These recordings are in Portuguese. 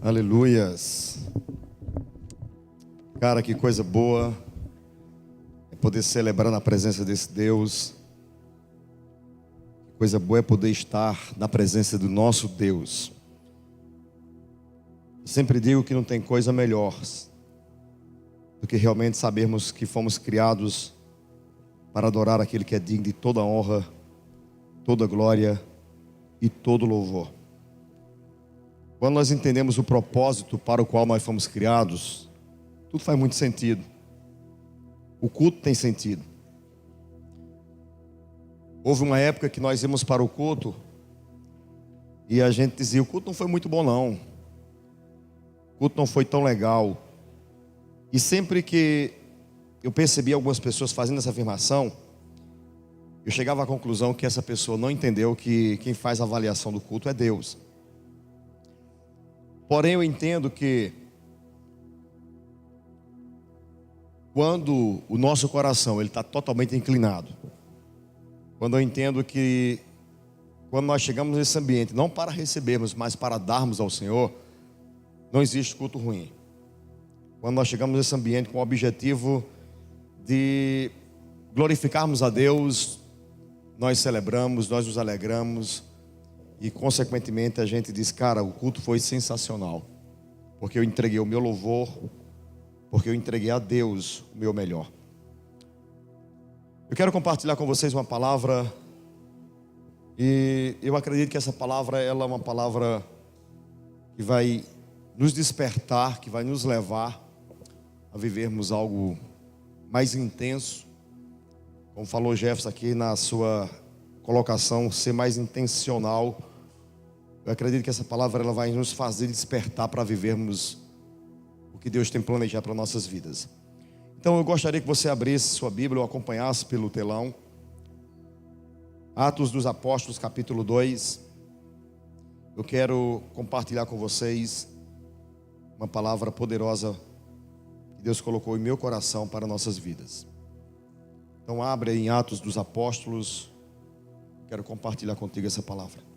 Aleluias. Cara, que coisa boa é poder celebrar na presença desse Deus. Que coisa boa é poder estar na presença do nosso Deus. Eu sempre digo que não tem coisa melhor do que realmente sabermos que fomos criados para adorar aquele que é digno de toda honra, toda glória e todo louvor. Quando nós entendemos o propósito para o qual nós fomos criados, tudo faz muito sentido. O culto tem sentido. Houve uma época que nós íamos para o culto e a gente dizia: o culto não foi muito bom não, o culto não foi tão legal. E sempre que eu percebi algumas pessoas fazendo essa afirmação, eu chegava à conclusão que essa pessoa não entendeu que quem faz a avaliação do culto é Deus. Porém, eu entendo que quando o nosso coração ele está totalmente inclinado, quando eu entendo que quando nós chegamos nesse ambiente, não para recebermos, mas para darmos ao Senhor, não existe culto ruim. Quando nós chegamos nesse ambiente com o objetivo de glorificarmos a Deus, nós celebramos, nós nos alegramos e consequentemente a gente diz: cara, o culto foi sensacional, porque eu entreguei o meu louvor, porque eu entreguei a Deus o meu melhor. Eu quero compartilhar com vocês uma palavra, e eu acredito que essa palavra ela é uma palavra que vai nos despertar, que vai nos levar a vivermos algo mais intenso. Como falou Jefferson aqui na sua colocação, ser mais intencional. Eu acredito que essa palavra ela vai nos fazer despertar para vivermos o que Deus tem planejado para nossas vidas. Então eu gostaria que você abrisse sua Bíblia ou acompanhasse pelo telão Atos dos Apóstolos, capítulo 2. Eu quero compartilhar com vocês uma palavra poderosa que Deus colocou em meu coração para nossas vidas. Então abre aí em Atos dos Apóstolos. Quero compartilhar contigo essa palavra.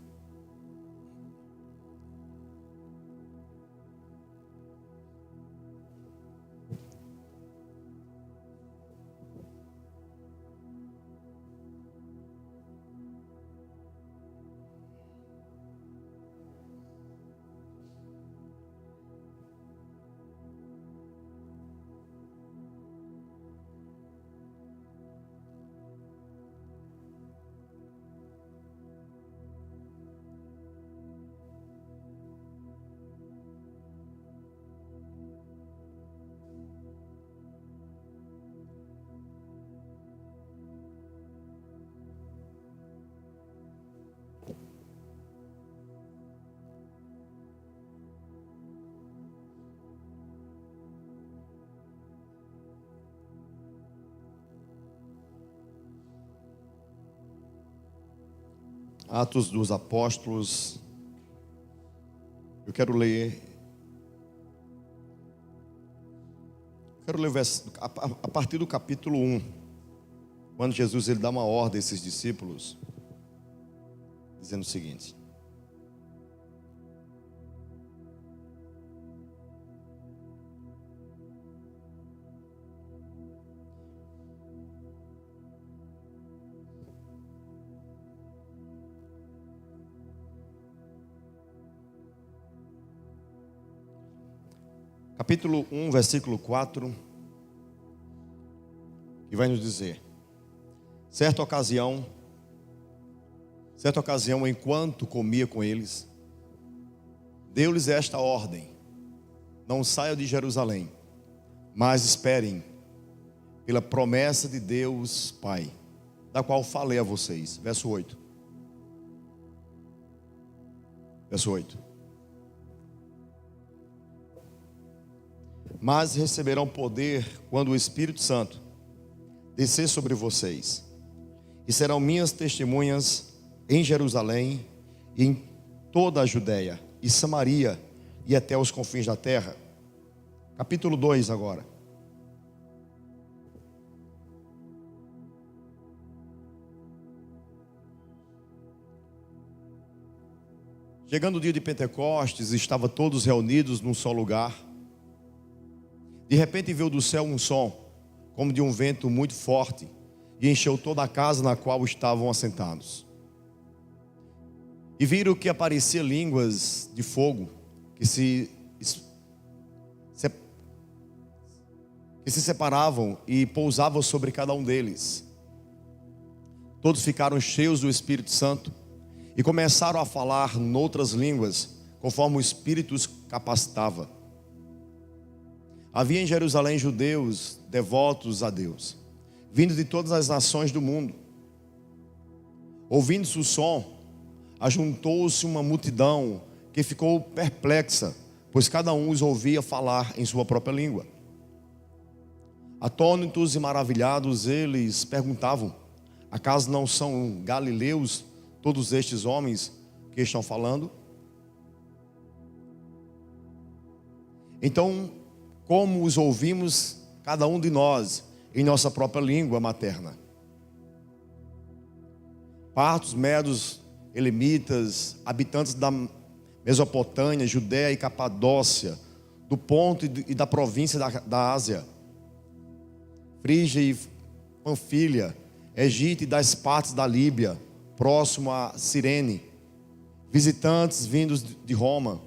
Atos dos Apóstolos. Eu quero ler a partir do capítulo 1, quando Jesus ele dá uma ordem a esses discípulos, dizendo o seguinte: capítulo 1, versículo 4, que vai nos dizer: certa ocasião, enquanto comia com eles, deu-lhes esta ordem: não saiam de Jerusalém, mas esperem pela promessa de Deus Pai, da qual falei a vocês. Verso 8. Verso 8. Mas receberão poder quando o Espírito Santo descer sobre vocês, e serão minhas testemunhas em Jerusalém e em toda a Judeia e Samaria e até os confins da terra. Capítulo 2 agora. Chegando o dia de Pentecostes, estavam todos reunidos num só lugar. De repente veio do céu um som, como de um vento muito forte, e encheu toda a casa na qual estavam assentados. E viram que aparecia línguas de fogo, que se separavam e pousavam sobre cada um deles. Todos ficaram cheios do Espírito Santo e começaram a falar noutras línguas, conforme o Espírito os capacitava. Havia em Jerusalém judeus devotos a Deus, vindos de todas as nações do mundo. Ouvindo-se o som, ajuntou-se uma multidão que ficou perplexa, pois cada um os ouvia falar em sua própria língua. Atônitos e maravilhados, eles perguntavam: acaso não são galileus todos estes homens que estão falando? Então, como os ouvimos, cada um de nós, em nossa própria língua materna? Partos, medos, elamitas, habitantes da Mesopotâmia, Judéia e Capadócia, do Ponto e da província da Ásia, Frígia e Panfilha, Egito e das partes da Líbia, próximo a Cirene, visitantes vindos de Roma,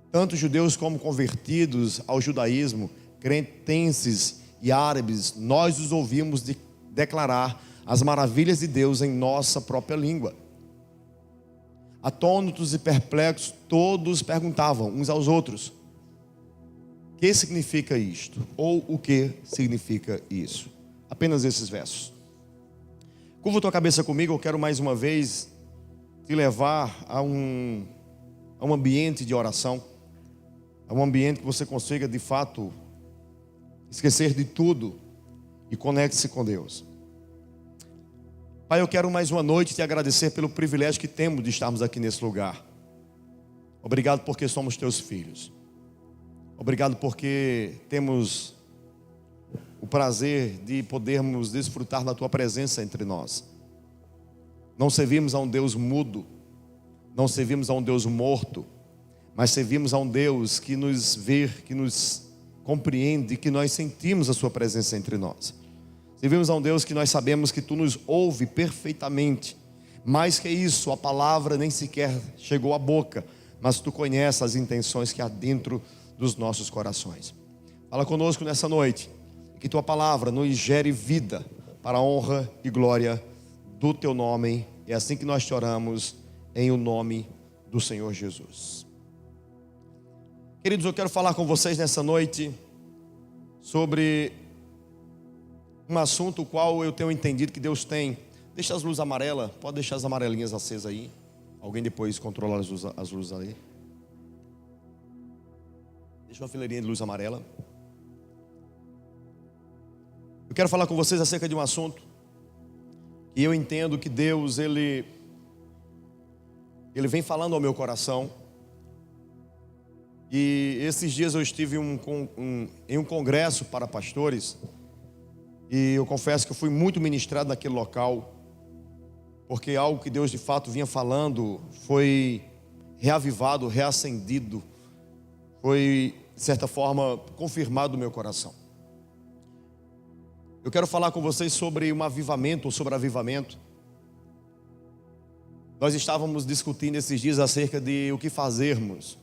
tanto judeus como convertidos ao judaísmo, cretenses e árabes, nós os ouvimos declarar as maravilhas de Deus em nossa própria língua. Atônitos e perplexos, todos perguntavam uns aos outros: o que significa isto? Ou o que significa isso? Apenas esses versos. Curva tua cabeça comigo, eu quero mais uma vez te levar a um ambiente de oração, a um ambiente que você consiga de fato esquecer de tudo e conecte-se com Deus. Pai, eu quero mais uma noite te agradecer pelo privilégio que temos de estarmos aqui nesse lugar. Obrigado porque somos teus filhos. Obrigado porque temos o prazer de podermos desfrutar da tua presença entre nós. Não servimos a um Deus mudo, não servimos a um Deus morto, mas servimos a um Deus que nos vê, que nos compreende, que nós sentimos a sua presença entre nós. Servimos a um Deus que nós sabemos que tu nos ouve perfeitamente. Mais que isso, a palavra nem sequer chegou à boca, mas tu conheces as intenções que há dentro dos nossos corações. Fala conosco nessa noite, que tua palavra nos gere vida para a honra e glória do teu nome. É assim que nós te oramos, em o nome do Senhor Jesus. Queridos, eu quero falar com vocês nessa noite sobre um assunto o qual eu tenho entendido que Deus tem. Deixa as luzes amarelas, pode deixar as amarelinhas acesas aí. Alguém depois controla as luzes ali. Deixa uma fileirinha de luz amarela. Eu quero falar com vocês acerca de um assunto que eu entendo que Deus, Ele vem falando ao meu coração. E esses dias eu estive em um congresso para pastores. E eu confesso que eu fui muito ministrado naquele local, porque algo que Deus de fato vinha falando foi reavivado, reacendido, foi de certa forma confirmado no meu coração. Eu quero falar com vocês sobre um avivamento, ou sobre avivamento. Nós estávamos discutindo esses dias acerca de o que fazermos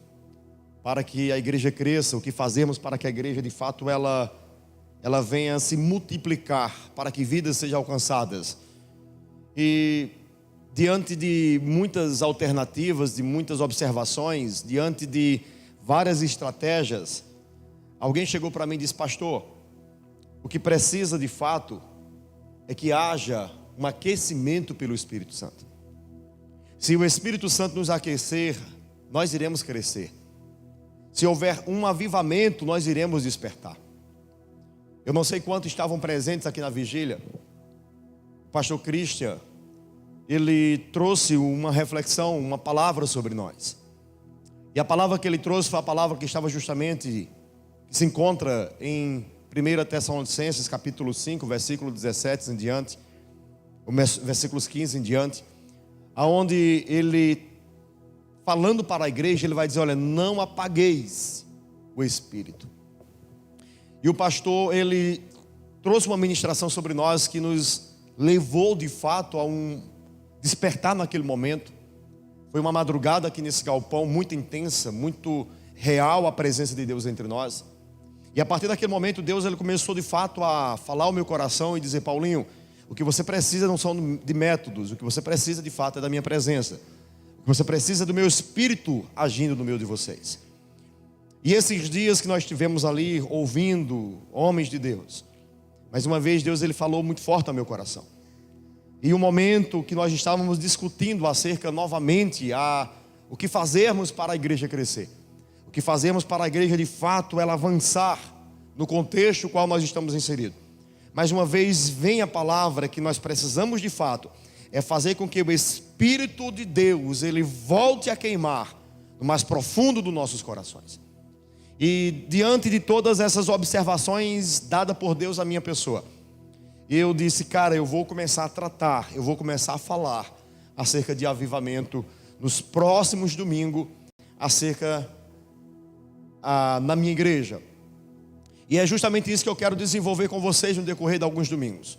para que a igreja cresça, o que fazermos para que a igreja de fato ela venha se multiplicar, para que vidas sejam alcançadas. E diante de muitas alternativas, de muitas observações, diante de várias estratégias, alguém chegou para mim e disse: pastor, o que precisa de fato é que haja um aquecimento pelo Espírito Santo. Se o Espírito Santo nos aquecer, nós iremos crescer. Se houver um avivamento, nós iremos despertar. Eu não sei quantos estavam presentes aqui na vigília. O pastor Christian, ele trouxe uma reflexão, uma palavra sobre nós. E a palavra que ele trouxe foi a palavra que estava justamente, que se encontra em 1 Tessalonicenses capítulo 5, versículo 17 em diante, versículos 15 em diante, aonde ele falando para a igreja, ele vai dizer: olha, não apagueis o Espírito. E o pastor, ele trouxe uma ministração sobre nós que nos levou de fato a um despertar naquele momento. Foi uma madrugada aqui nesse galpão, muito intensa, muito real a presença de Deus entre nós. E a partir daquele momento, Deus ele começou de fato a falar ao meu coração e dizer: Paulinho, o que você precisa não são de métodos, o que você precisa de fato é da minha presença. O que você precisa é do meu Espírito agindo no meio de vocês. E esses dias que nós estivemos ali ouvindo homens de Deus, mais uma vez Deus ele falou muito forte ao meu coração. E um momento que nós estávamos discutindo acerca novamente o que fazermos para a igreja crescer. O que fazermos para a igreja de fato ela avançar no contexto no qual nós estamos inseridos. Mais uma vez vem a palavra que nós precisamos de fato é fazer com que o Espírito de Deus ele volte a queimar no mais profundo dos nossos corações. E diante de todas essas observações dadas por Deus à minha pessoa, eu disse: cara, eu vou começar a tratar, eu vou começar a falar acerca de avivamento nos próximos domingos, na minha igreja. E é justamente isso que eu quero desenvolver com vocês no decorrer de alguns domingos.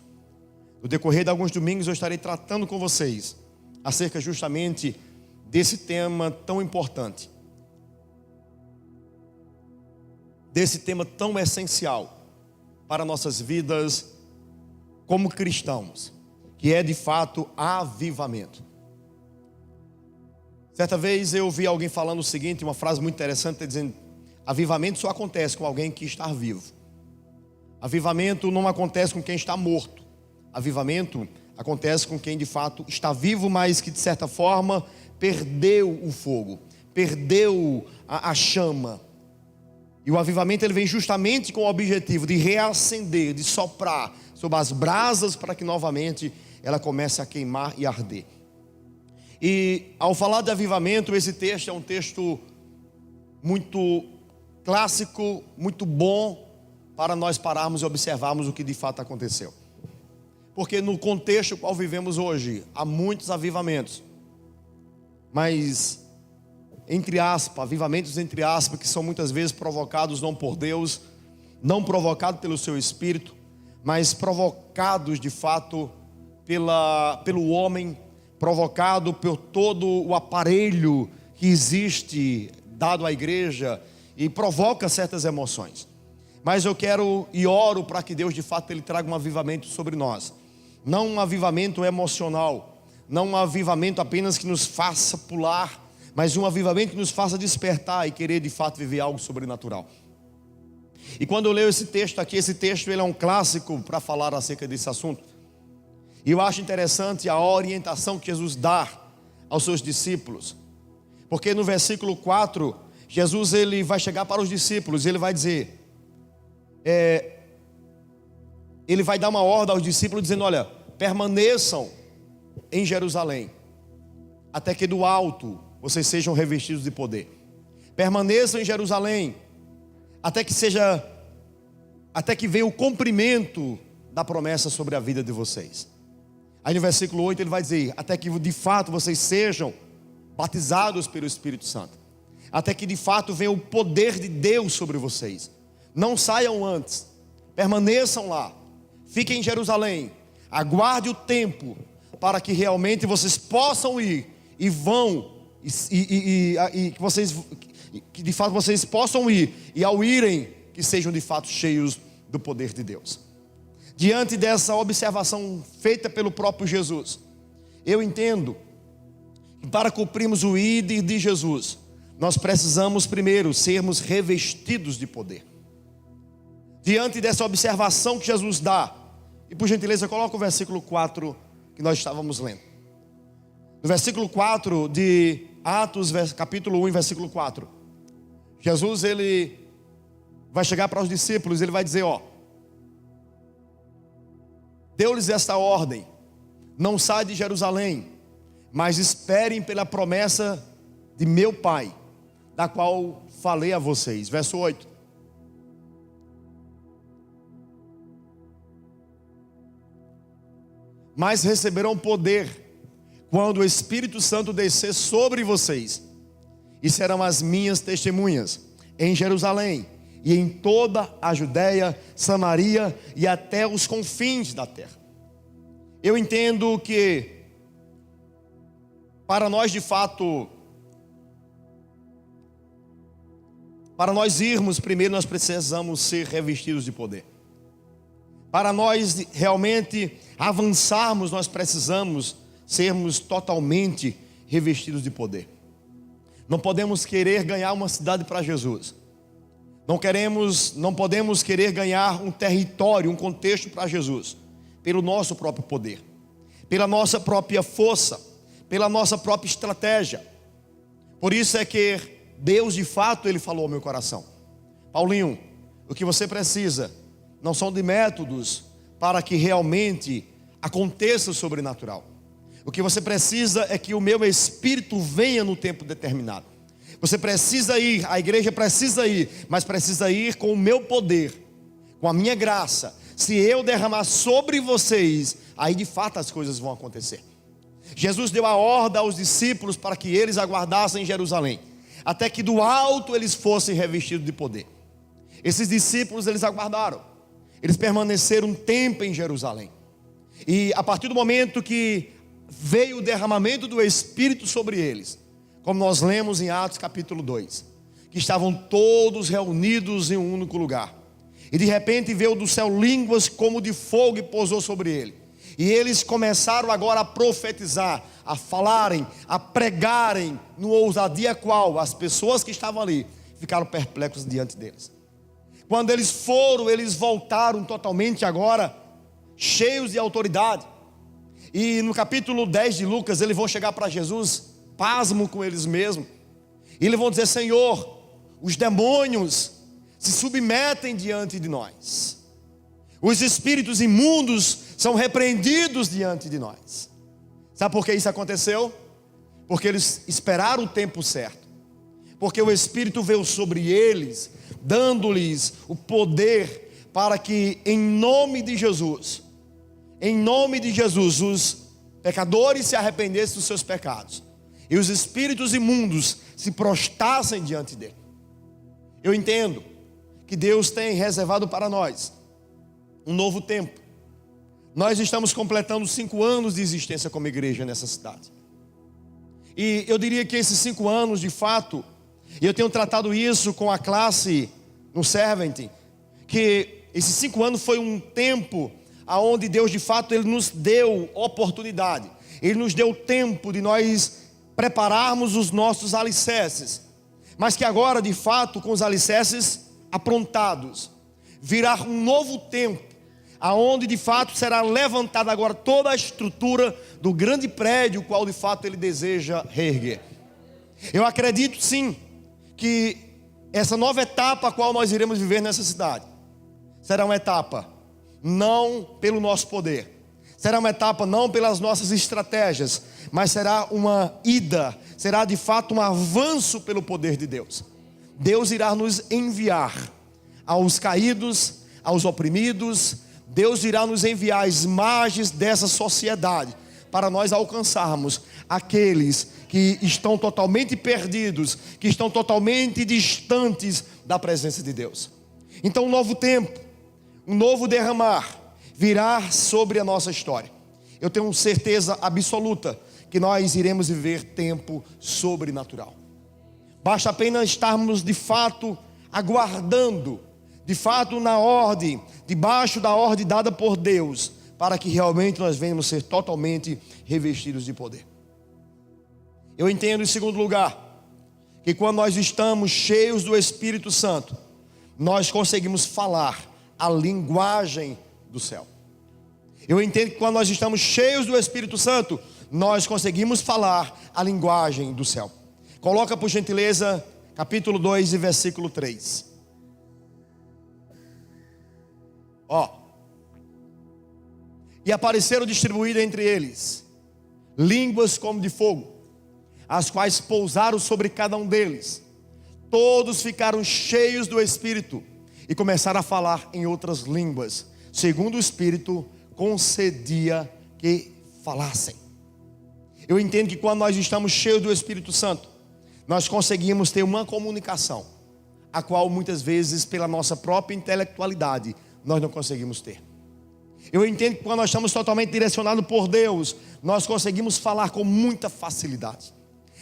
No decorrer de alguns domingos eu estarei tratando com vocês acerca justamente desse tema tão importante, desse tema tão essencial para nossas vidas como cristãos, que é de fato avivamento. Certa vez eu ouvi alguém falando o seguinte, uma frase muito interessante, dizendo: avivamento só acontece com alguém que está vivo. Avivamento não acontece com quem está morto. Avivamento acontece com quem de fato está vivo, mas que de certa forma perdeu o fogo, perdeu a chama. E o avivamento ele vem justamente com o objetivo de reacender, de soprar sobre as brasas para que novamente ela comece a queimar e arder. E ao falar de avivamento, esse texto é um texto muito clássico, muito bom para nós pararmos e observarmos o que de fato aconteceu. Porque no contexto qual vivemos hoje, há muitos avivamentos, mas entre aspas, avivamentos entre aspas, que são muitas vezes provocados não por Deus, não provocados pelo seu Espírito, mas provocados de fato pelo homem, provocado por todo o aparelho que existe dado à igreja e provoca certas emoções. Mas eu quero e oro para que Deus de fato ele traga um avivamento sobre nós, não um avivamento emocional, não um avivamento apenas que nos faça pular, mas um avivamento que nos faça despertar e querer de fato viver algo sobrenatural. E quando eu leio esse texto aqui, esse texto ele é um clássico para falar acerca desse assunto. E eu acho interessante a orientação que Jesus dá aos seus discípulos. Porque no versículo 4, Jesus ele vai chegar para os discípulos e ele vai dizer, ele vai dar uma ordem aos discípulos dizendo: olha, permaneçam em Jerusalém, até que do alto vocês sejam revestidos de poder. Permaneçam em Jerusalém, até que venha o cumprimento da promessa sobre a vida de vocês. Aí no versículo 8 ele vai dizer: até que de fato vocês sejam batizados pelo Espírito Santo, até que de fato venha o poder de Deus sobre vocês. Não saiam antes, permaneçam lá, fiquem em Jerusalém, aguarde o tempo para que realmente vocês possam ir e vão que de fato vocês possam ir, e ao irem, que sejam de fato cheios do poder de Deus. Diante dessa observação feita pelo próprio Jesus, eu entendo que para cumprirmos o ID de Jesus, nós precisamos primeiro sermos revestidos de poder. Diante dessa observação que Jesus dá, e por gentileza coloca o versículo 4 que nós estávamos lendo. No versículo 4 de Atos, capítulo 1, versículo 4, Jesus ele vai chegar para os discípulos, ele vai dizer: ó, deu-lhes esta ordem: não saiam de Jerusalém, mas esperem pela promessa de meu Pai, da qual falei a vocês. Verso 8: mas receberão poder quando o Espírito Santo descer sobre vocês, e serão as minhas testemunhas em Jerusalém e em toda a Judéia, Samaria e até os confins da terra. Eu entendo que para nós de fato, para nós irmos primeiro, nós precisamos ser revestidos de poder. Para nós realmente avançarmos, nós precisamos sermos totalmente revestidos de poder. Não podemos querer ganhar uma cidade para Jesus. Não podemos querer ganhar um território, um contexto para Jesus, pelo nosso próprio poder, pela nossa própria força, pela nossa própria estratégia. Por isso é que Deus de fato, Ele falou ao meu coração: Paulinho, o que você precisa não são de métodos para que realmente aconteça o sobrenatural. O que você precisa é que o meu Espírito venha no tempo determinado. Você precisa ir, a igreja precisa ir, mas precisa ir com o meu poder, com a minha graça. Se eu derramar sobre vocês, aí de fato as coisas vão acontecer. Jesus deu a ordem aos discípulos para que eles aguardassem em Jerusalém, até que do alto eles fossem revestidos de poder. Esses discípulos, eles aguardaram. Eles permaneceram um tempo em Jerusalém. E a partir do momento que veio o derramamento do Espírito sobre eles, como nós lemos em Atos capítulo 2, que estavam todos reunidos em um único lugar, e de repente veio do céu línguas como de fogo e pousou sobre ele, e eles começaram agora a profetizar, a falarem, a pregarem, numa ousadia qual as pessoas que estavam ali ficaram perplexas diante deles. Quando eles foram, eles voltaram totalmente agora cheios de autoridade. E no capítulo 10 de Lucas, eles vão chegar para Jesus, pasmo com eles mesmos, e eles vão dizer: Senhor, os demônios se submetem diante de nós, os espíritos imundos são repreendidos diante de nós. Sabe por que isso aconteceu? Porque eles esperaram o tempo certo, porque o Espírito veio sobre eles, dando-lhes o poder para que em nome de Jesus, os pecadores se arrependessem dos seus pecados, e os espíritos imundos se prostrassem diante dele. Eu entendo que Deus tem reservado para nós um novo tempo. Nós estamos completando 5 anos de existência como igreja nessa cidade. E eu diria que esses 5 anos, de fato, e eu tenho tratado isso com a classe no Servant, que esses 5 anos foi um tempo aonde Deus de fato Ele nos deu oportunidade, Ele nos deu tempo de nós prepararmos os nossos alicerces, mas que agora de fato com os alicerces aprontados, virá um novo tempo, aonde de fato será levantada agora toda a estrutura do grande prédio, o qual de fato Ele deseja reerguer. Eu acredito sim, que essa nova etapa a qual nós iremos viver nessa cidade, será uma etapa não pelo nosso poder, será uma etapa não pelas nossas estratégias, mas será uma ida, será de fato um avanço pelo poder de Deus. Deus irá nos enviar aos caídos, aos oprimidos. Deus irá nos enviar as margens dessa sociedade, para nós alcançarmos aqueles que estão totalmente perdidos, que estão totalmente distantes da presença de Deus. Então um novo tempo, um novo derramar virá sobre a nossa história. Eu tenho certeza absoluta que nós iremos viver tempo sobrenatural. Basta apenas estarmos de fato aguardando, de fato na ordem, debaixo da ordem dada por Deus, para que realmente nós venhamos ser totalmente revestidos de poder. Eu entendo, em segundo lugar, que quando nós estamos cheios do Espírito Santo, nós conseguimos falar a linguagem do céu. Eu entendo que quando nós estamos cheios do Espírito Santo, nós conseguimos falar a linguagem do céu. Coloca por gentileza capítulo 2 e versículo 3. E apareceram distribuídas entre eles línguas como de fogo, as quais pousaram sobre cada um deles. Todos ficaram cheios do Espírito e começaram a falar em outras línguas, segundo o Espírito concedia que falassem. Eu entendo que quando nós estamos cheios do Espírito Santo, nós conseguimos ter uma comunicação, a qual muitas vezes, pela nossa própria intelectualidade, nós não conseguimos ter. Eu entendo que quando nós estamos totalmente direcionados por Deus, nós conseguimos falar com muita facilidade.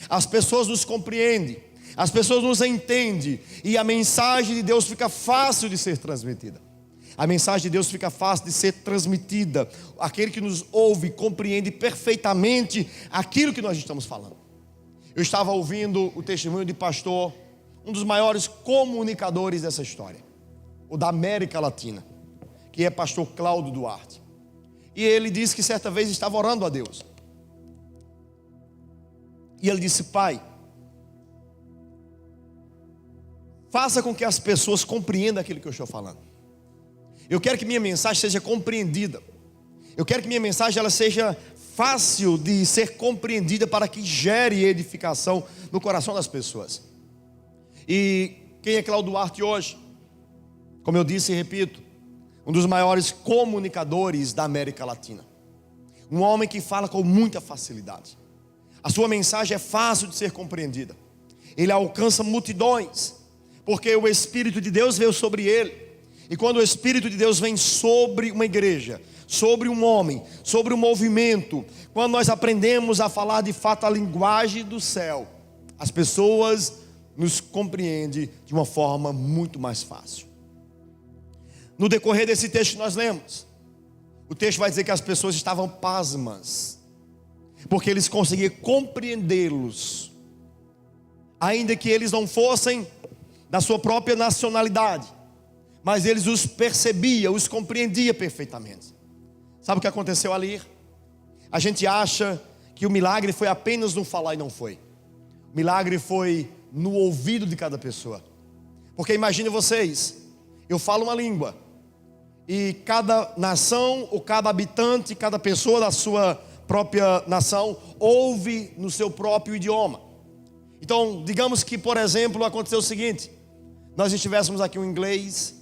As pessoas nos compreendem, as pessoas nos entendem, e a mensagem de Deus fica fácil de ser transmitida. A mensagem de Deus fica fácil de ser transmitida. Aquele que nos ouve compreende perfeitamente aquilo que nós estamos falando. Eu estava ouvindo o testemunho de pastor, um dos maiores comunicadores dessa história, o da América Latina, que é pastor Cláudio Duarte. E ele disse que certa vez estava orando a Deus. E ele disse: Pai, faça com que as pessoas compreendam aquilo que eu estou falando. Eu quero que minha mensagem seja compreendida. Eu quero que minha mensagem ela seja fácil de ser compreendida, para que gere edificação no coração das pessoas. E quem é Cláudio Duarte hoje? Como eu disse e repito, um dos maiores comunicadores da América Latina. Um homem que fala com muita facilidade. A sua mensagem é fácil de ser compreendida. Ele alcança multidões, porque o Espírito de Deus veio sobre ele. E quando o Espírito de Deus vem sobre uma igreja, sobre um homem, sobre um movimento, quando nós aprendemos a falar de fato a linguagem do céu, as pessoas nos compreendem de uma forma muito mais fácil. No decorrer desse texto que nós lemos, o texto vai dizer que as pessoas estavam pasmas, porque eles conseguiam compreendê-los, ainda que eles não fossem da sua própria nacionalidade, mas eles os percebiam, os compreendiam perfeitamente. Sabe o que aconteceu ali? A gente acha que o milagre foi apenas no falar, e não foi. O milagre foi no ouvido de cada pessoa. Porque imagine vocês, eu falo uma língua, e cada nação, ou cada habitante, cada pessoa da sua própria nação ouve no seu próprio idioma. Então, digamos que, por exemplo, aconteceu o seguinte: nós estivéssemos aqui um inglês,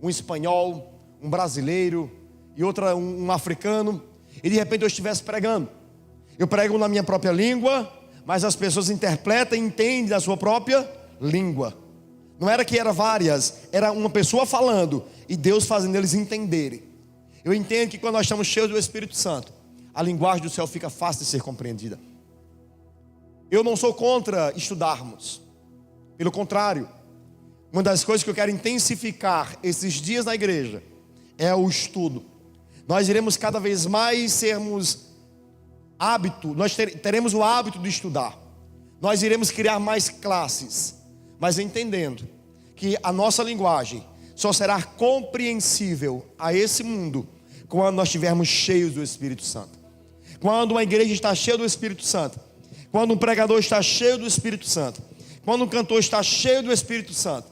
um espanhol, um brasileiro e um africano, e de repente eu estivesse pregando. Eu prego na minha própria língua, mas as pessoas interpretam e entendem a sua própria língua. Não era que era várias, era uma pessoa falando e Deus fazendo eles entenderem. Eu entendo que quando nós estamos cheios do Espírito Santo, a linguagem do céu fica fácil de ser compreendida. Eu não sou contra estudarmos, pelo contrário, uma das coisas que eu quero intensificar esses dias na igreja é o estudo. Nós iremos cada vez mais nós teremos o hábito de estudar. Nós iremos criar mais classes, mas entendendo que a nossa linguagem só será compreensível a esse mundo quando nós estivermos cheios do Espírito Santo. Quando uma igreja está cheia do Espírito Santo, quando um pregador está cheio do Espírito Santo, quando um cantor está cheio do Espírito Santo,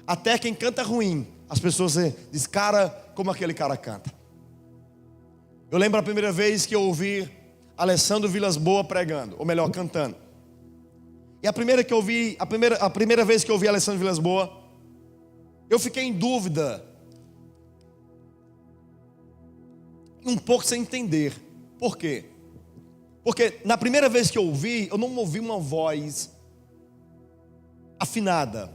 até quem canta ruim, as pessoas dizem: cara, como aquele cara canta. Eu lembro a primeira vez que eu ouvi Alessandro Vilas Boas pregando, ou melhor, cantando. E a primeira vez que eu ouvi Alessandro Vilas Boas, eu fiquei em dúvida, um pouco sem entender. Por quê? Porque na primeira vez que eu ouvi, eu não ouvi uma voz afinada.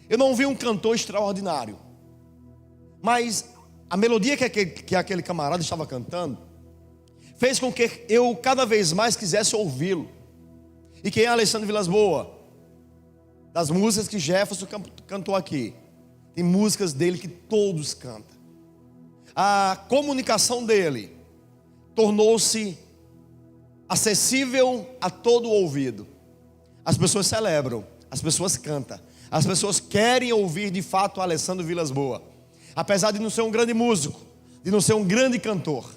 Eu não ouvi um cantor extraordinário. Mas a melodia que aquele camarada estava cantando fez com que eu cada vez mais quisesse ouvi-lo. E quem é Alessandro Vilas Boas? Das músicas que Jefferson cantou aqui, tem músicas dele que todos cantam. A comunicação dele tornou-se acessível a todo ouvido. As pessoas celebram, as pessoas cantam, as pessoas querem ouvir de fato Alessandro Vilas Boas. Apesar de não ser um grande músico, de não ser um grande cantor,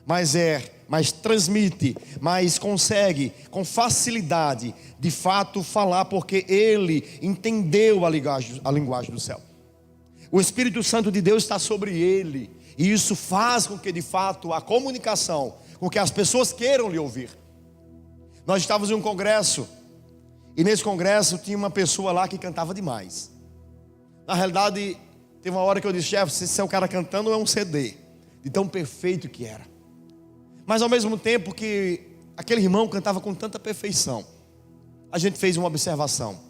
mas transmite, mas consegue com facilidade de fato falar, porque ele entendeu a linguagem do céu. O Espírito Santo de Deus está sobre ele, e isso faz com que de fato a comunicação, com que as pessoas queiram lhe ouvir. Nós estávamos em um congresso, e nesse congresso tinha uma pessoa lá que cantava demais. Na realidade, teve uma hora que eu disse: chefe, se é o cara cantando, é um CD, de tão perfeito que era. Mas ao mesmo tempo que aquele irmão cantava com tanta perfeição, a gente fez uma observação.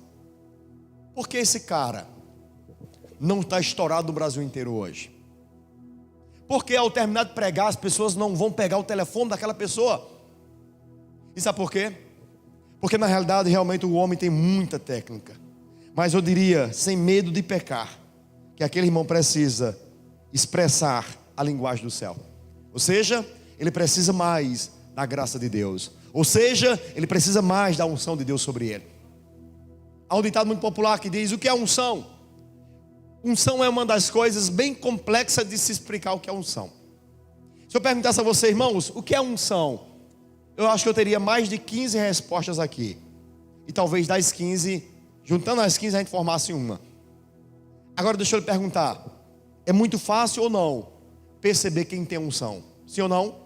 Por que esse cara não está estourado no Brasil inteiro hoje? Porque ao terminar de pregar, as pessoas não vão pegar o telefone daquela pessoa. E sabe por quê? Porque na realidade, realmente, o homem tem muita técnica. Mas eu diria, sem medo de pecar, que aquele irmão precisa expressar a linguagem do céu. Ou seja, ele precisa mais da graça de Deus. Ou seja, ele precisa mais da unção de Deus sobre ele. Há um ditado muito popular que diz: o que é unção? Unção é uma das coisas bem complexas de se explicar o que é unção. Se eu perguntasse a você, irmãos, o que é unção? Eu acho que eu teria mais de 15 respostas aqui. E talvez das 15, juntando as 15, a gente formasse uma. Agora deixa eu lhe perguntar: é muito fácil ou não perceber quem tem unção? Sim ou não?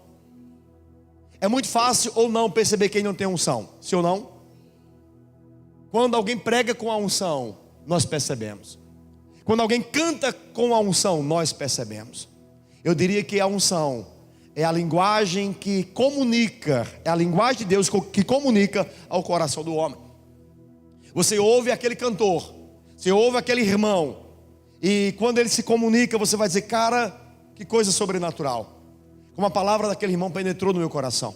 É muito fácil ou não perceber quem não tem unção? Sim ou não? Quando alguém prega com a unção, nós percebemos. Quando alguém canta com a unção, nós percebemos. Eu diria que a unção é a linguagem que comunica, é a linguagem de Deus que comunica ao coração do homem. Você ouve aquele cantor, você ouve aquele irmão, e quando ele se comunica, você vai dizer: cara, que coisa sobrenatural. Como a palavra daquele irmão penetrou no meu coração.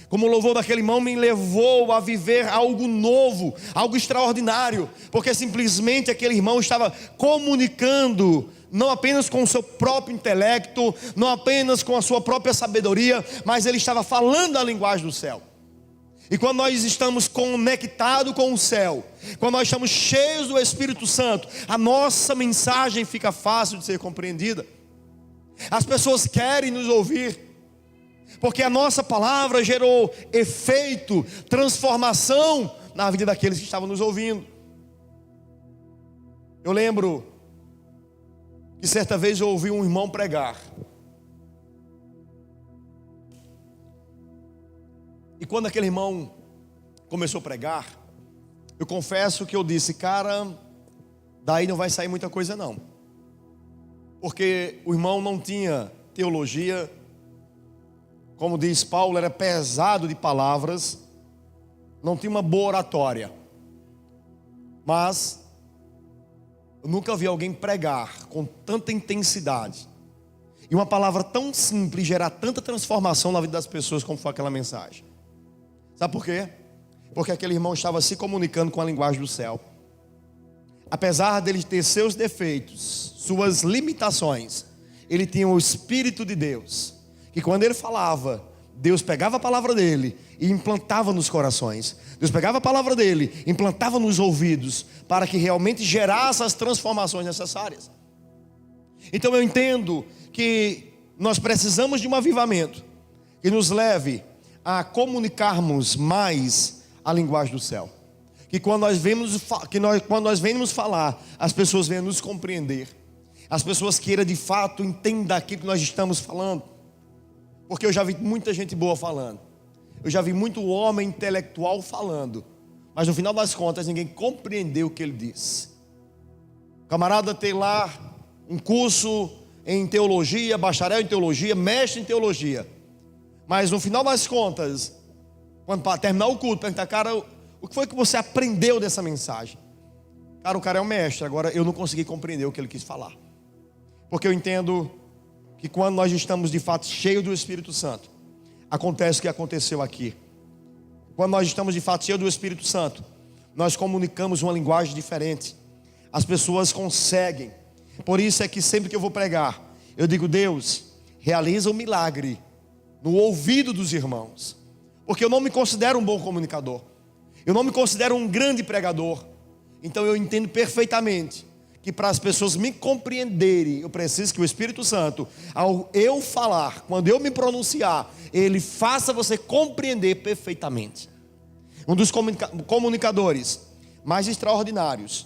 Como o louvor daquele irmão me levou a viver algo novo, algo extraordinário. Porque simplesmente aquele irmão estava comunicando, não apenas com o seu próprio intelecto, não apenas com a sua própria sabedoria, mas ele estava falando a linguagem do céu. E quando nós estamos conectados com o céu, quando nós estamos cheios do Espírito Santo, a nossa mensagem fica fácil de ser compreendida. As pessoas querem nos ouvir, porque a nossa palavra gerou efeito, transformação na vida daqueles que estavam nos ouvindo. Eu lembro que certa vez eu ouvi um irmão pregar. E quando aquele irmão começou a pregar, eu confesso que eu disse: cara, daí não vai sair muita coisa não. Porque o irmão não tinha teologia. Como diz Paulo, era pesado de palavras, não tinha uma boa oratória. Mas eu nunca vi alguém pregar com tanta intensidade e uma palavra tão simples gerar tanta transformação na vida das pessoas como foi aquela mensagem. Sabe por quê? Porque aquele irmão estava se comunicando com a linguagem do céu. Apesar dele ter seus defeitos, suas limitações, ele tinha o Espírito de Deus, que quando ele falava, Deus pegava a palavra dele e implantava nos corações. Deus pegava a palavra dele, implantava nos ouvidos, para que realmente gerasse as transformações necessárias. Então eu entendo que nós precisamos de um avivamento que nos leve a comunicarmos mais a linguagem do céu. Que quando nós venhamos falar, as pessoas venham nos compreender. As pessoas queiram de fato entender aquilo que nós estamos falando. Porque eu já vi muita gente boa falando. Eu já vi muito homem intelectual falando. Mas no final das contas ninguém compreendeu o que ele disse. O camarada tem lá um curso em teologia, bacharel em teologia, mestre em teologia. Mas no final das contas, quando para terminar o culto, perguntar: cara, o que foi que você aprendeu dessa mensagem? Cara, o cara é um mestre. Agora eu não consegui compreender o que ele quis falar. Porque eu entendo que quando nós estamos de fato cheios do Espírito Santo, acontece o que aconteceu aqui. Quando nós estamos de fato cheios do Espírito Santo, nós comunicamos uma linguagem diferente. As pessoas conseguem. Por isso é que sempre que eu vou pregar, eu digo: Deus, realiza um milagre no ouvido dos irmãos. Porque eu não me considero um bom comunicador, eu não me considero um grande pregador. Então eu entendo perfeitamente que para as pessoas me compreenderem, eu preciso que o Espírito Santo, ao eu falar, quando eu me pronunciar, ele faça você compreender perfeitamente. Um dos comunicadores mais extraordinários,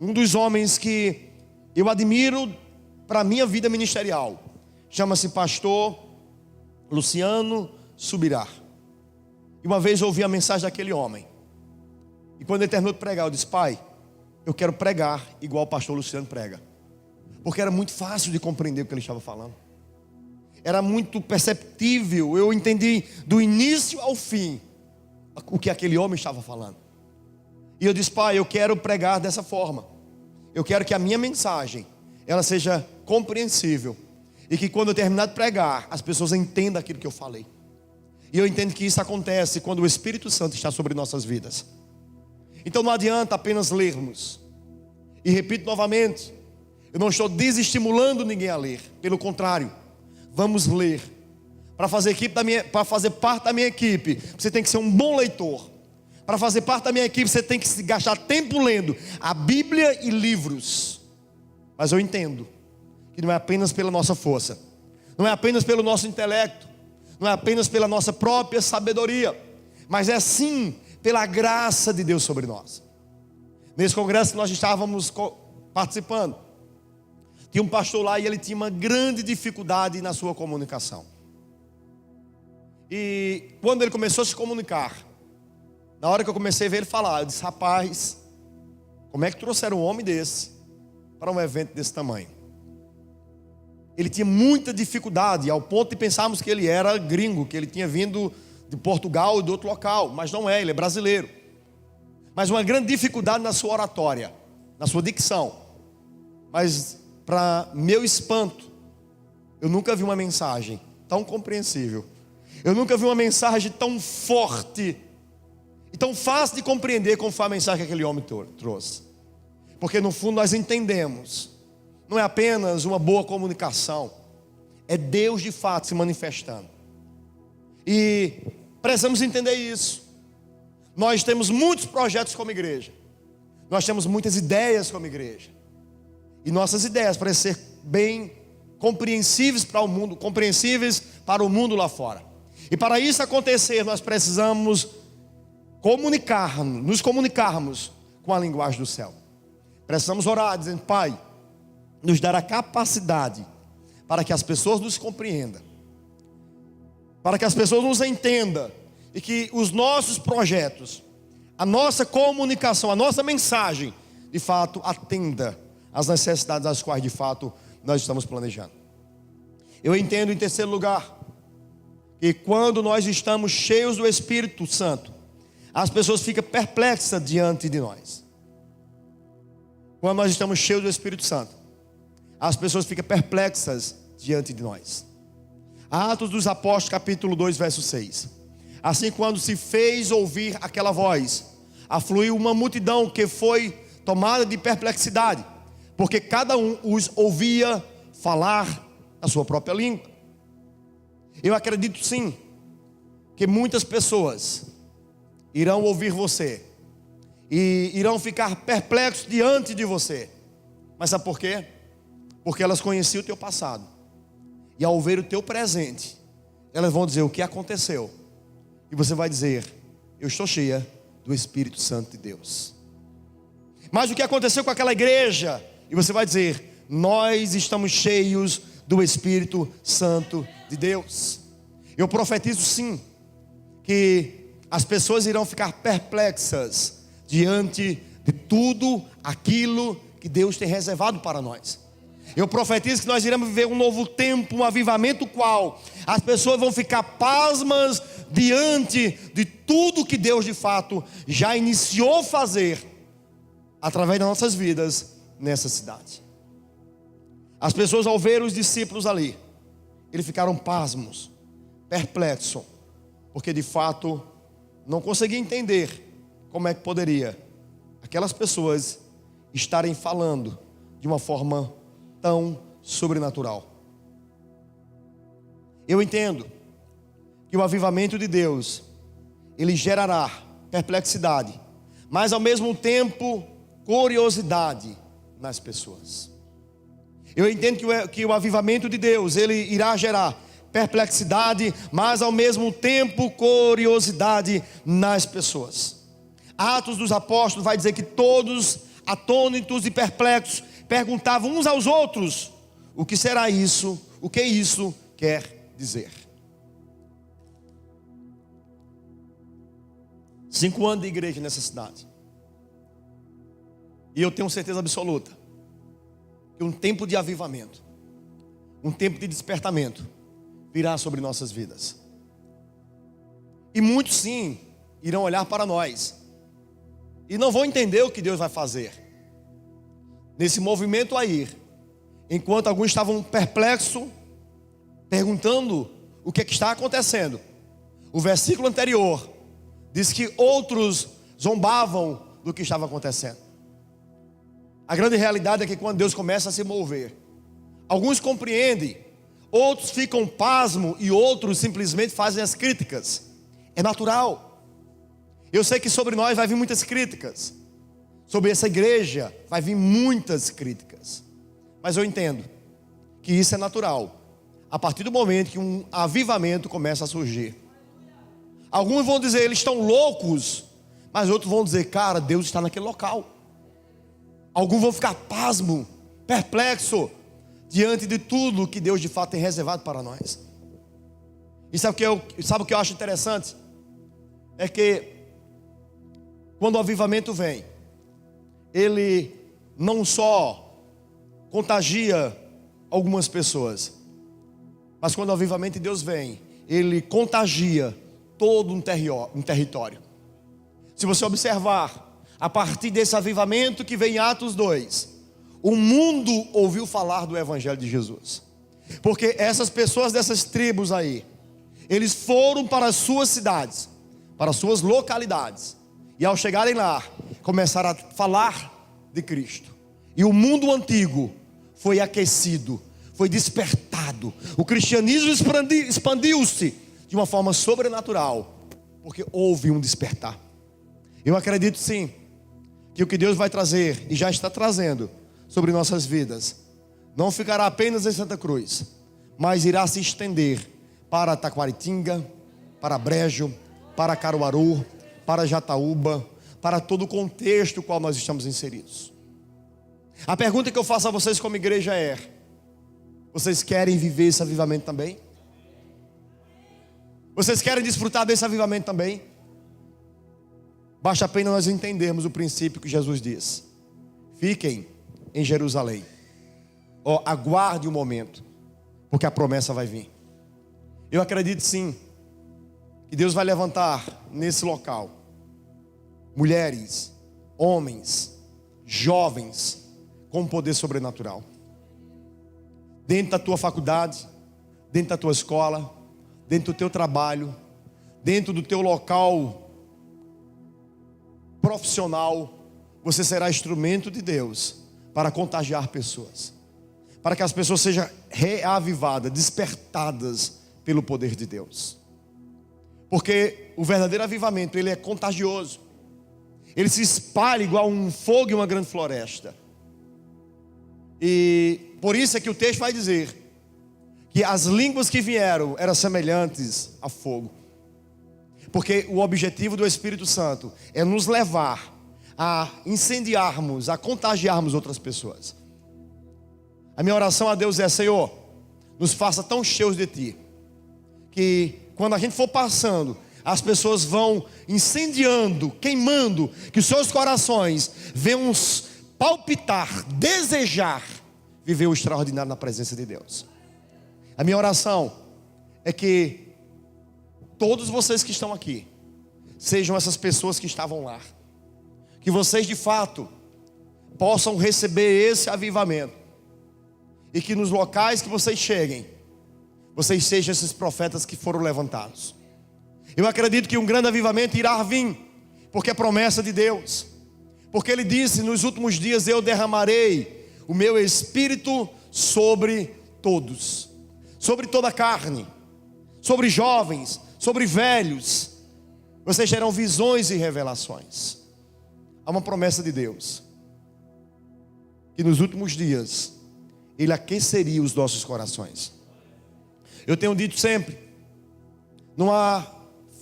um dos homens que eu admiro para a minha vida ministerial, chama-se pastor Luciano Subirá. E uma vez eu ouvi a mensagem daquele homem, e quando ele terminou de pregar, eu disse: pai, eu quero pregar igual o pastor Luciano prega. Porque era muito fácil de compreender o que ele estava falando. Era muito perceptível. Eu entendi do início ao fim o que aquele homem estava falando. E eu disse: Pai, eu quero pregar dessa forma. Eu quero que a minha mensagem, ela seja compreensível. E que quando eu terminar de pregar, as pessoas entendam aquilo que eu falei. E eu entendo que isso acontece quando o Espírito Santo está sobre nossas vidas. Então não adianta apenas lermos. E repito novamente, eu não estou desestimulando ninguém a ler. Pelo contrário, vamos ler. Para fazer parte da minha equipe, você tem que ser um bom leitor. Para fazer parte da minha equipe, você tem que se gastar tempo lendo a Bíblia e livros. Mas eu entendo que não é apenas pela nossa força, não é apenas pelo nosso intelecto, não é apenas pela nossa própria sabedoria, mas é sim pela graça de Deus sobre nós. Nesse congresso que nós estávamos participando, tinha um pastor lá e ele tinha uma grande dificuldade na sua comunicação. E quando ele começou a se comunicar, na hora que eu comecei a ver ele falar, eu disse: rapaz, como é que trouxeram um homem desse para um evento desse tamanho? Ele tinha muita dificuldade, ao ponto de pensarmos que ele era gringo, que ele tinha vindo de Portugal ou de outro local, mas não é, ele é brasileiro. Mas uma grande dificuldade na sua oratória, na sua dicção. Mas para meu espanto, eu nunca vi uma mensagem tão compreensível. Eu nunca vi uma mensagem tão forte e tão fácil de compreender como foi a mensagem que aquele homem trouxe. Porque no fundo nós entendemos, não é apenas uma boa comunicação, é Deus de fato se manifestando. E precisamos entender isso. Nós temos muitos projetos como igreja, nós temos muitas ideias como igreja, e nossas ideias parecem ser bem compreensíveis para o mundo lá fora. E para isso acontecer, nós precisamos nos comunicarmos com a linguagem do céu. Precisamos orar dizendo: Pai, nos dar a capacidade para que as pessoas nos compreendam, para que as pessoas nos entendam, e que os nossos projetos, a nossa comunicação, a nossa mensagem, de fato atenda às necessidades das quais de fato nós estamos planejando. Eu entendo, em terceiro lugar, que quando nós estamos cheios do Espírito Santo, as pessoas ficam perplexas diante de nós. Quando nós estamos cheios do Espírito Santo, as pessoas ficam perplexas diante de nós. Atos dos Apóstolos, capítulo 2, verso 6. Assim, quando se fez ouvir aquela voz, afluiu uma multidão que foi tomada de perplexidade, porque cada um os ouvia falar a sua própria língua. Eu acredito sim, que muitas pessoas irão ouvir você e irão ficar perplexos diante de você. Mas sabe por quê? Porque elas conheciam o teu passado, e ao ver o teu presente, elas vão dizer o que aconteceu, e você vai dizer: eu estou cheia do Espírito Santo de Deus. Mas o que aconteceu com aquela igreja? E você vai dizer: nós estamos cheios do Espírito Santo de Deus. Eu profetizo sim, que as pessoas irão ficar perplexas diante de tudo aquilo que Deus tem reservado para nós. Eu profetizo que nós iremos viver um novo tempo, um avivamento qual as pessoas vão ficar pasmas diante de tudo que Deus de fato já iniciou a fazer através das nossas vidas nessa cidade. As pessoas, ao ver os discípulos ali, eles ficaram pasmos, perplexos, porque de fato não conseguiam entender como é que poderia aquelas pessoas estarem falando de uma forma tão sobrenatural. Eu entendo que o avivamento de Deus, ele gerará perplexidade, mas ao mesmo tempo curiosidade nas pessoas. Eu entendo que o avivamento de Deus, ele irá gerar perplexidade, mas ao mesmo tempo curiosidade nas pessoas. Atos dos Apóstolos vai dizer que todos, atônitos e perplexos, perguntavam uns aos outros: o que será isso? O que isso quer dizer? 5 anos de igreja nessa cidade, e eu tenho certeza absoluta que um tempo de avivamento, um tempo de despertamento virá sobre nossas vidas. E muitos sim irão olhar para nós e não vão entender o que Deus vai fazer nesse movimento a ir. Enquanto alguns estavam perplexos, perguntando o que é que está acontecendo, o versículo anterior diz que outros zombavam do que estava acontecendo. A grande realidade é que quando Deus começa a se mover, alguns compreendem, outros ficam pasmos e outros simplesmente fazem as críticas. É natural. Eu sei que sobre nós vai vir muitas críticas, sobre essa igreja vai vir muitas críticas, mas eu entendo que isso é natural, a partir do momento que um avivamento começa a surgir. Alguns vão dizer, eles estão loucos, mas outros vão dizer, cara, Deus está naquele local. Alguns vão ficar pasmo, perplexo, diante de tudo que Deus de fato tem reservado para nós. E sabe o que eu acho interessante? É que quando o avivamento vem, ele não só contagia algumas pessoas, mas quando o avivamento de Deus vem, ele contagia todo um território. Se você observar, a partir desse avivamento que vem em Atos 2, o mundo ouviu falar do Evangelho de Jesus. Porque essas pessoas dessas tribos aí, eles foram para as suas cidades, para as suas localidades, e ao chegarem lá, começaram a falar de Cristo. E o mundo antigo foi aquecido, foi despertado. O cristianismo expandiu-se de uma forma sobrenatural, porque houve um despertar. Eu acredito sim, que o que Deus vai trazer, e já está trazendo, sobre nossas vidas, não ficará apenas em Santa Cruz, mas irá se estender para Taquaritinga, para Brejo, para Caruaru, para Jataúba, para todo o contexto no qual nós estamos inseridos. A pergunta que eu faço a vocês como igreja é: vocês querem viver esse avivamento também? Vocês querem desfrutar desse avivamento também? Basta apenas nós entendermos o princípio que Jesus diz: fiquem em Jerusalém, aguarde um momento, porque a promessa vai vir. Eu acredito sim, que Deus vai levantar nesse local mulheres, homens, jovens, com poder sobrenatural. Dentro da tua faculdade, dentro da tua escola, dentro do teu trabalho, dentro do teu local profissional, você será instrumento de Deus para contagiar pessoas, para que as pessoas sejam reavivadas, despertadas pelo poder de Deus. Porque o verdadeiro avivamento, ele é contagioso. Ele se espalha igual um fogo em uma grande floresta. E por isso é que o texto vai dizer que as línguas que vieram eram semelhantes a fogo. Porque o objetivo do Espírito Santo é nos levar a incendiarmos, a contagiarmos outras pessoas. A minha oração a Deus é: Senhor, nos faça tão cheios de Ti, que quando a gente for passando, as pessoas vão incendiando, queimando, que os seus corações venham palpitar, desejar viver o extraordinário na presença de Deus. A minha oração é que todos vocês que estão aqui sejam essas pessoas que estavam lá, que vocês de fato possam receber esse avivamento, e que nos locais que vocês cheguem, vocês sejam esses profetas que foram levantados. Eu acredito que um grande avivamento irá vir, porque é promessa de Deus, porque Ele disse: nos últimos dias eu derramarei o meu Espírito sobre todos, sobre toda a carne, sobre jovens, sobre velhos. Vocês terão visões e revelações. Há uma promessa de Deus, que nos últimos dias Ele aqueceria os nossos corações. Eu tenho dito sempre, não há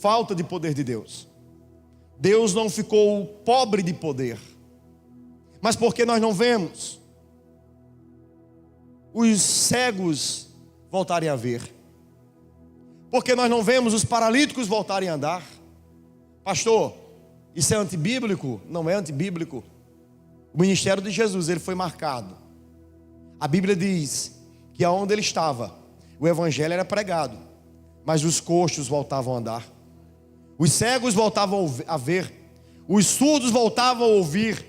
falta de poder de Deus. Deus não ficou pobre de poder, mas porque nós não vemos os cegos voltarem a ver, porque nós não vemos os paralíticos voltarem a andar. Pastor, isso é antibíblico? Não é antibíblico. O ministério de Jesus, ele foi marcado. A Bíblia diz que aonde ele estava, o evangelho era pregado, mas os coxos voltavam a andar, os cegos voltavam a ver, Os surdos voltavam a ouvir.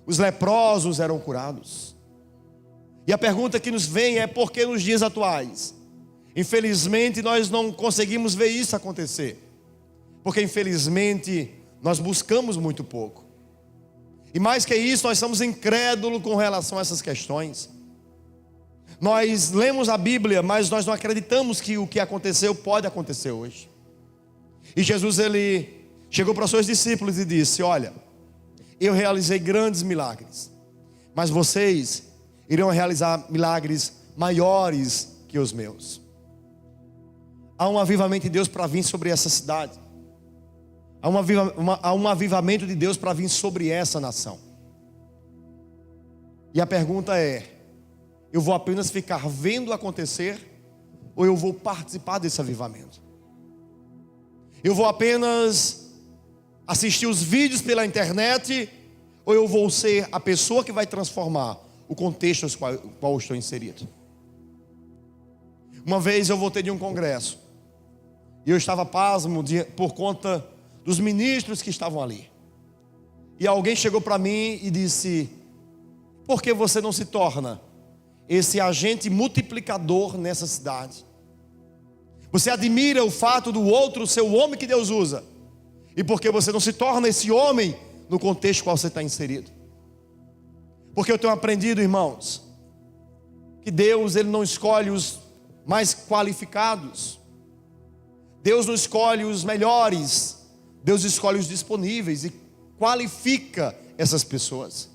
Os leprosos eram curados. E a pergunta que nos vem é: por que nos dias atuais? Infelizmente nós não conseguimos ver isso acontecer. Porque infelizmente nós buscamos muito pouco. E mais que isso, nós somos incrédulos com relação a essas questões. Nós lemos a Bíblia, mas nós não acreditamos que o que aconteceu pode acontecer hoje. E Jesus, ele chegou para os seus discípulos e disse: olha, eu realizei grandes milagres, mas vocês irão realizar milagres maiores que os meus. Há um avivamento de Deus para vir sobre essa cidade. Há um avivamento de Deus para vir sobre essa nação. E a pergunta é: eu vou apenas ficar vendo acontecer, ou eu vou participar desse avivamento? Eu vou apenas assistir os vídeos pela internet, ou eu vou ser a pessoa que vai transformar o contexto no qual eu estou inserido? Uma vez eu voltei de um congresso, e eu estava pasmo por conta dos ministros que estavam ali. E alguém chegou para mim e disse: por que você não se torna esse agente multiplicador nessa cidade? Você admira o fato do outro ser o homem que Deus usa, e por que você não se torna esse homem no contexto qual você está inserido? Porque eu tenho aprendido, irmãos, que Deus, ele não escolhe os mais qualificados. Deus não escolhe os melhores. Deus escolhe os disponíveis e qualifica essas pessoas.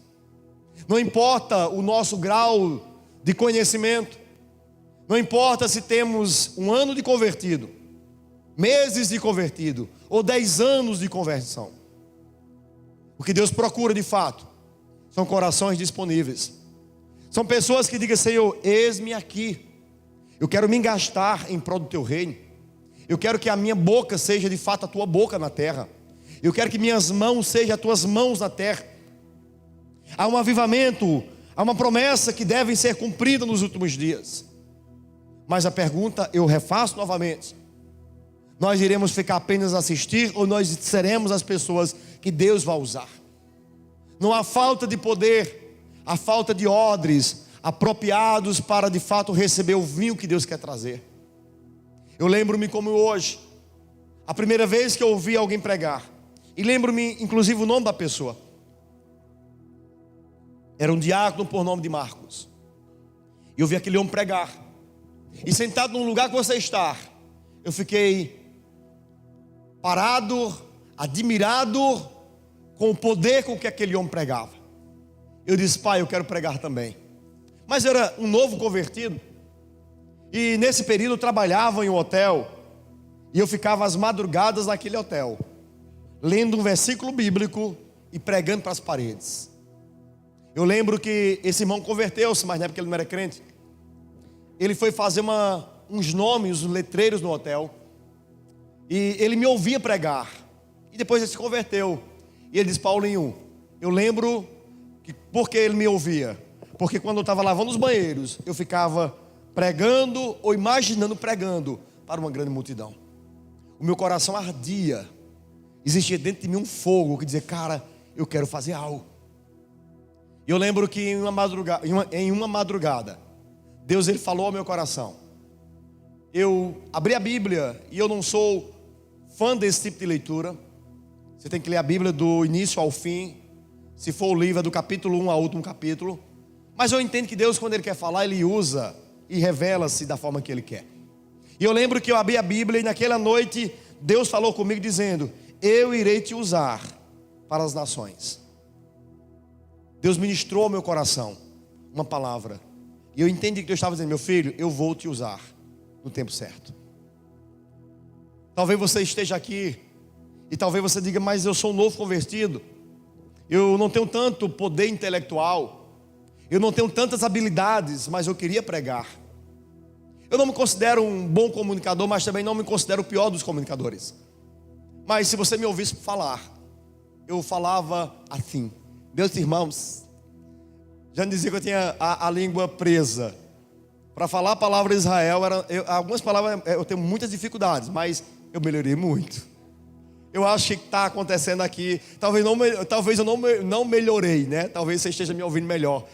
Não importa o nosso grau de conhecimento, não importa se temos um ano de convertido, meses de convertido ou 10 anos de conversão. O que Deus procura de fato são corações disponíveis. São pessoas que digam: Senhor, eis-me aqui, eu quero me engastar em prol do teu reino. Eu quero que a minha boca seja de fato a tua boca na terra. Eu quero que minhas mãos sejam as tuas mãos na terra. Há um avivamento, há uma promessa que deve ser cumprida nos últimos dias. Mas a pergunta eu refaço novamente: nós iremos ficar apenas a assistir, ou nós seremos as pessoas que Deus vai usar? Não há falta de poder, há falta de odres apropriados para de fato receber o vinho que Deus quer trazer. Eu lembro-me como hoje, a primeira vez que eu ouvi alguém pregar, e lembro-me inclusive o nome da pessoa. Era um diácono por nome de Marcos. E eu vi aquele homem pregar, e sentado num lugar que você está, eu fiquei parado, admirado com o poder com que aquele homem pregava. Eu disse: pai, eu quero pregar também. Mas eu era um novo convertido, e nesse período eu trabalhava em um hotel, e eu ficava às madrugadas naquele hotel, lendo um versículo bíblico e pregando para as paredes. Eu lembro que esse irmão converteu-se, mas na época ele não era crente. Ele foi fazer uns nomes, uns letreiros no hotel, e ele me ouvia pregar, e depois ele se converteu. E ele disse: Paulinho, eu lembro que porque ele me ouvia, porque quando eu estava lavando os banheiros, eu ficava pregando ou imaginando pregando para uma grande multidão. O meu coração ardia, existia dentro de mim um fogo que dizia: cara, eu quero fazer algo. E eu lembro que em uma madrugada, Deus, ele falou ao meu coração. Eu abri a Bíblia, e eu não sou fã desse tipo de leitura. Você tem que ler a Bíblia do início ao fim. Se for o livro, é do capítulo 1 ao último capítulo. Mas eu entendo que Deus, quando ele quer falar, ele usa e revela-se da forma que ele quer. E eu lembro que eu abri a Bíblia, e naquela noite Deus falou comigo dizendo: eu irei te usar para as nações. Deus ministrou ao meu coração uma palavra, e eu entendi que Deus estava dizendo: meu filho, eu vou te usar no tempo certo. Talvez você esteja aqui, e talvez você diga: mas eu sou um novo convertido, eu não tenho tanto poder intelectual, eu não tenho tantas habilidades, mas eu queria pregar. Eu não me considero um bom comunicador, mas também não me considero o pior dos comunicadores. Mas se você me ouvisse falar, eu falava assim. Meus irmãos, já me dizia que eu tinha a língua presa. Para falar a palavra Israel, algumas palavras eu tenho muitas dificuldades, mas eu melhorei muito. Eu acho que está acontecendo aqui. Talvez eu não melhorei, né? Talvez você esteja me ouvindo melhor.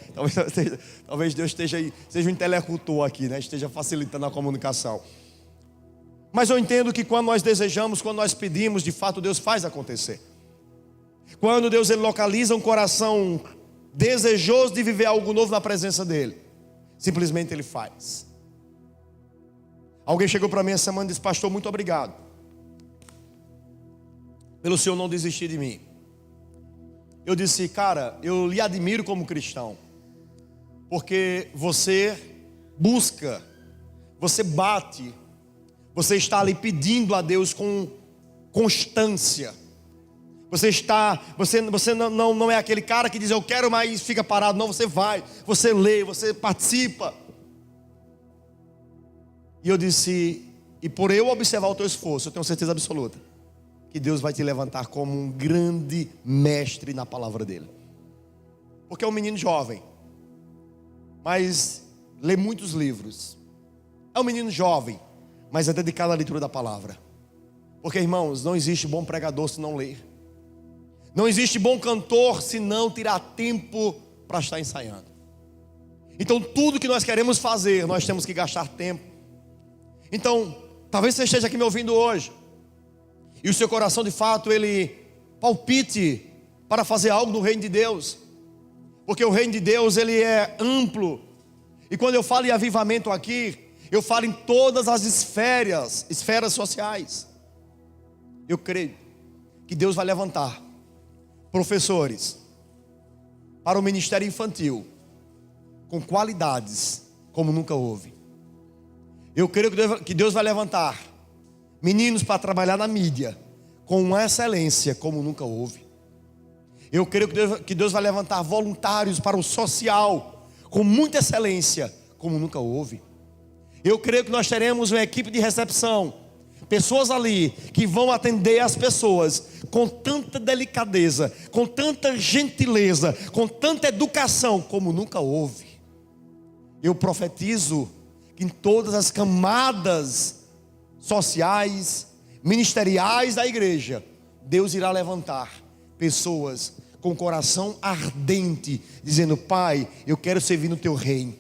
Talvez Deus seja um interlocutor aqui, né? Esteja facilitando a comunicação. Mas eu entendo que quando nós desejamos, quando nós pedimos, de fato Deus faz acontecer. Quando Deus ele localiza um coração desejoso de viver algo novo na presença dele, simplesmente ele faz. Alguém chegou para mim essa semana e disse: pastor, muito obrigado pelo senhor não desistir de mim. Eu disse: cara, eu lhe admiro como cristão, porque você busca, você bate, você está ali pedindo a Deus com constância. Você não é aquele cara que diz eu quero, mas fica parado. Não, você vai, você lê, você participa. E eu disse: e por eu observar o teu esforço, eu tenho certeza absoluta que Deus vai te levantar como um grande mestre na palavra dele. Porque é um menino jovem, mas lê muitos livros. É um menino jovem, mas é dedicado à leitura da palavra. Porque, irmãos, não existe bom pregador se não ler. Não existe bom cantor se não tirar tempo para estar ensaiando. Então tudo que nós queremos fazer, nós temos que gastar tempo. Então, talvez você esteja aqui me ouvindo hoje e o seu coração de fato ele palpite para fazer algo no reino de Deus. Porque o reino de Deus ele é amplo. E quando eu falo em avivamento aqui, eu falo em todas as esferas sociais. Eu creio que Deus vai levantar professores para o ministério infantil com qualidades como nunca houve. Eu creio que Deus vai levantar meninos para trabalhar na mídia com uma excelência como nunca houve. Eu creio que Deus vai levantar voluntários para o social com muita excelência como nunca houve. Eu creio que nós teremos uma equipe de recepção, pessoas ali que vão atender as pessoas com tanta delicadeza, com tanta gentileza, com tanta educação como nunca houve. Eu profetizo que em todas as camadas sociais, ministeriais da igreja, Deus irá levantar pessoas com coração ardente, dizendo: Pai, eu quero servir no teu reino.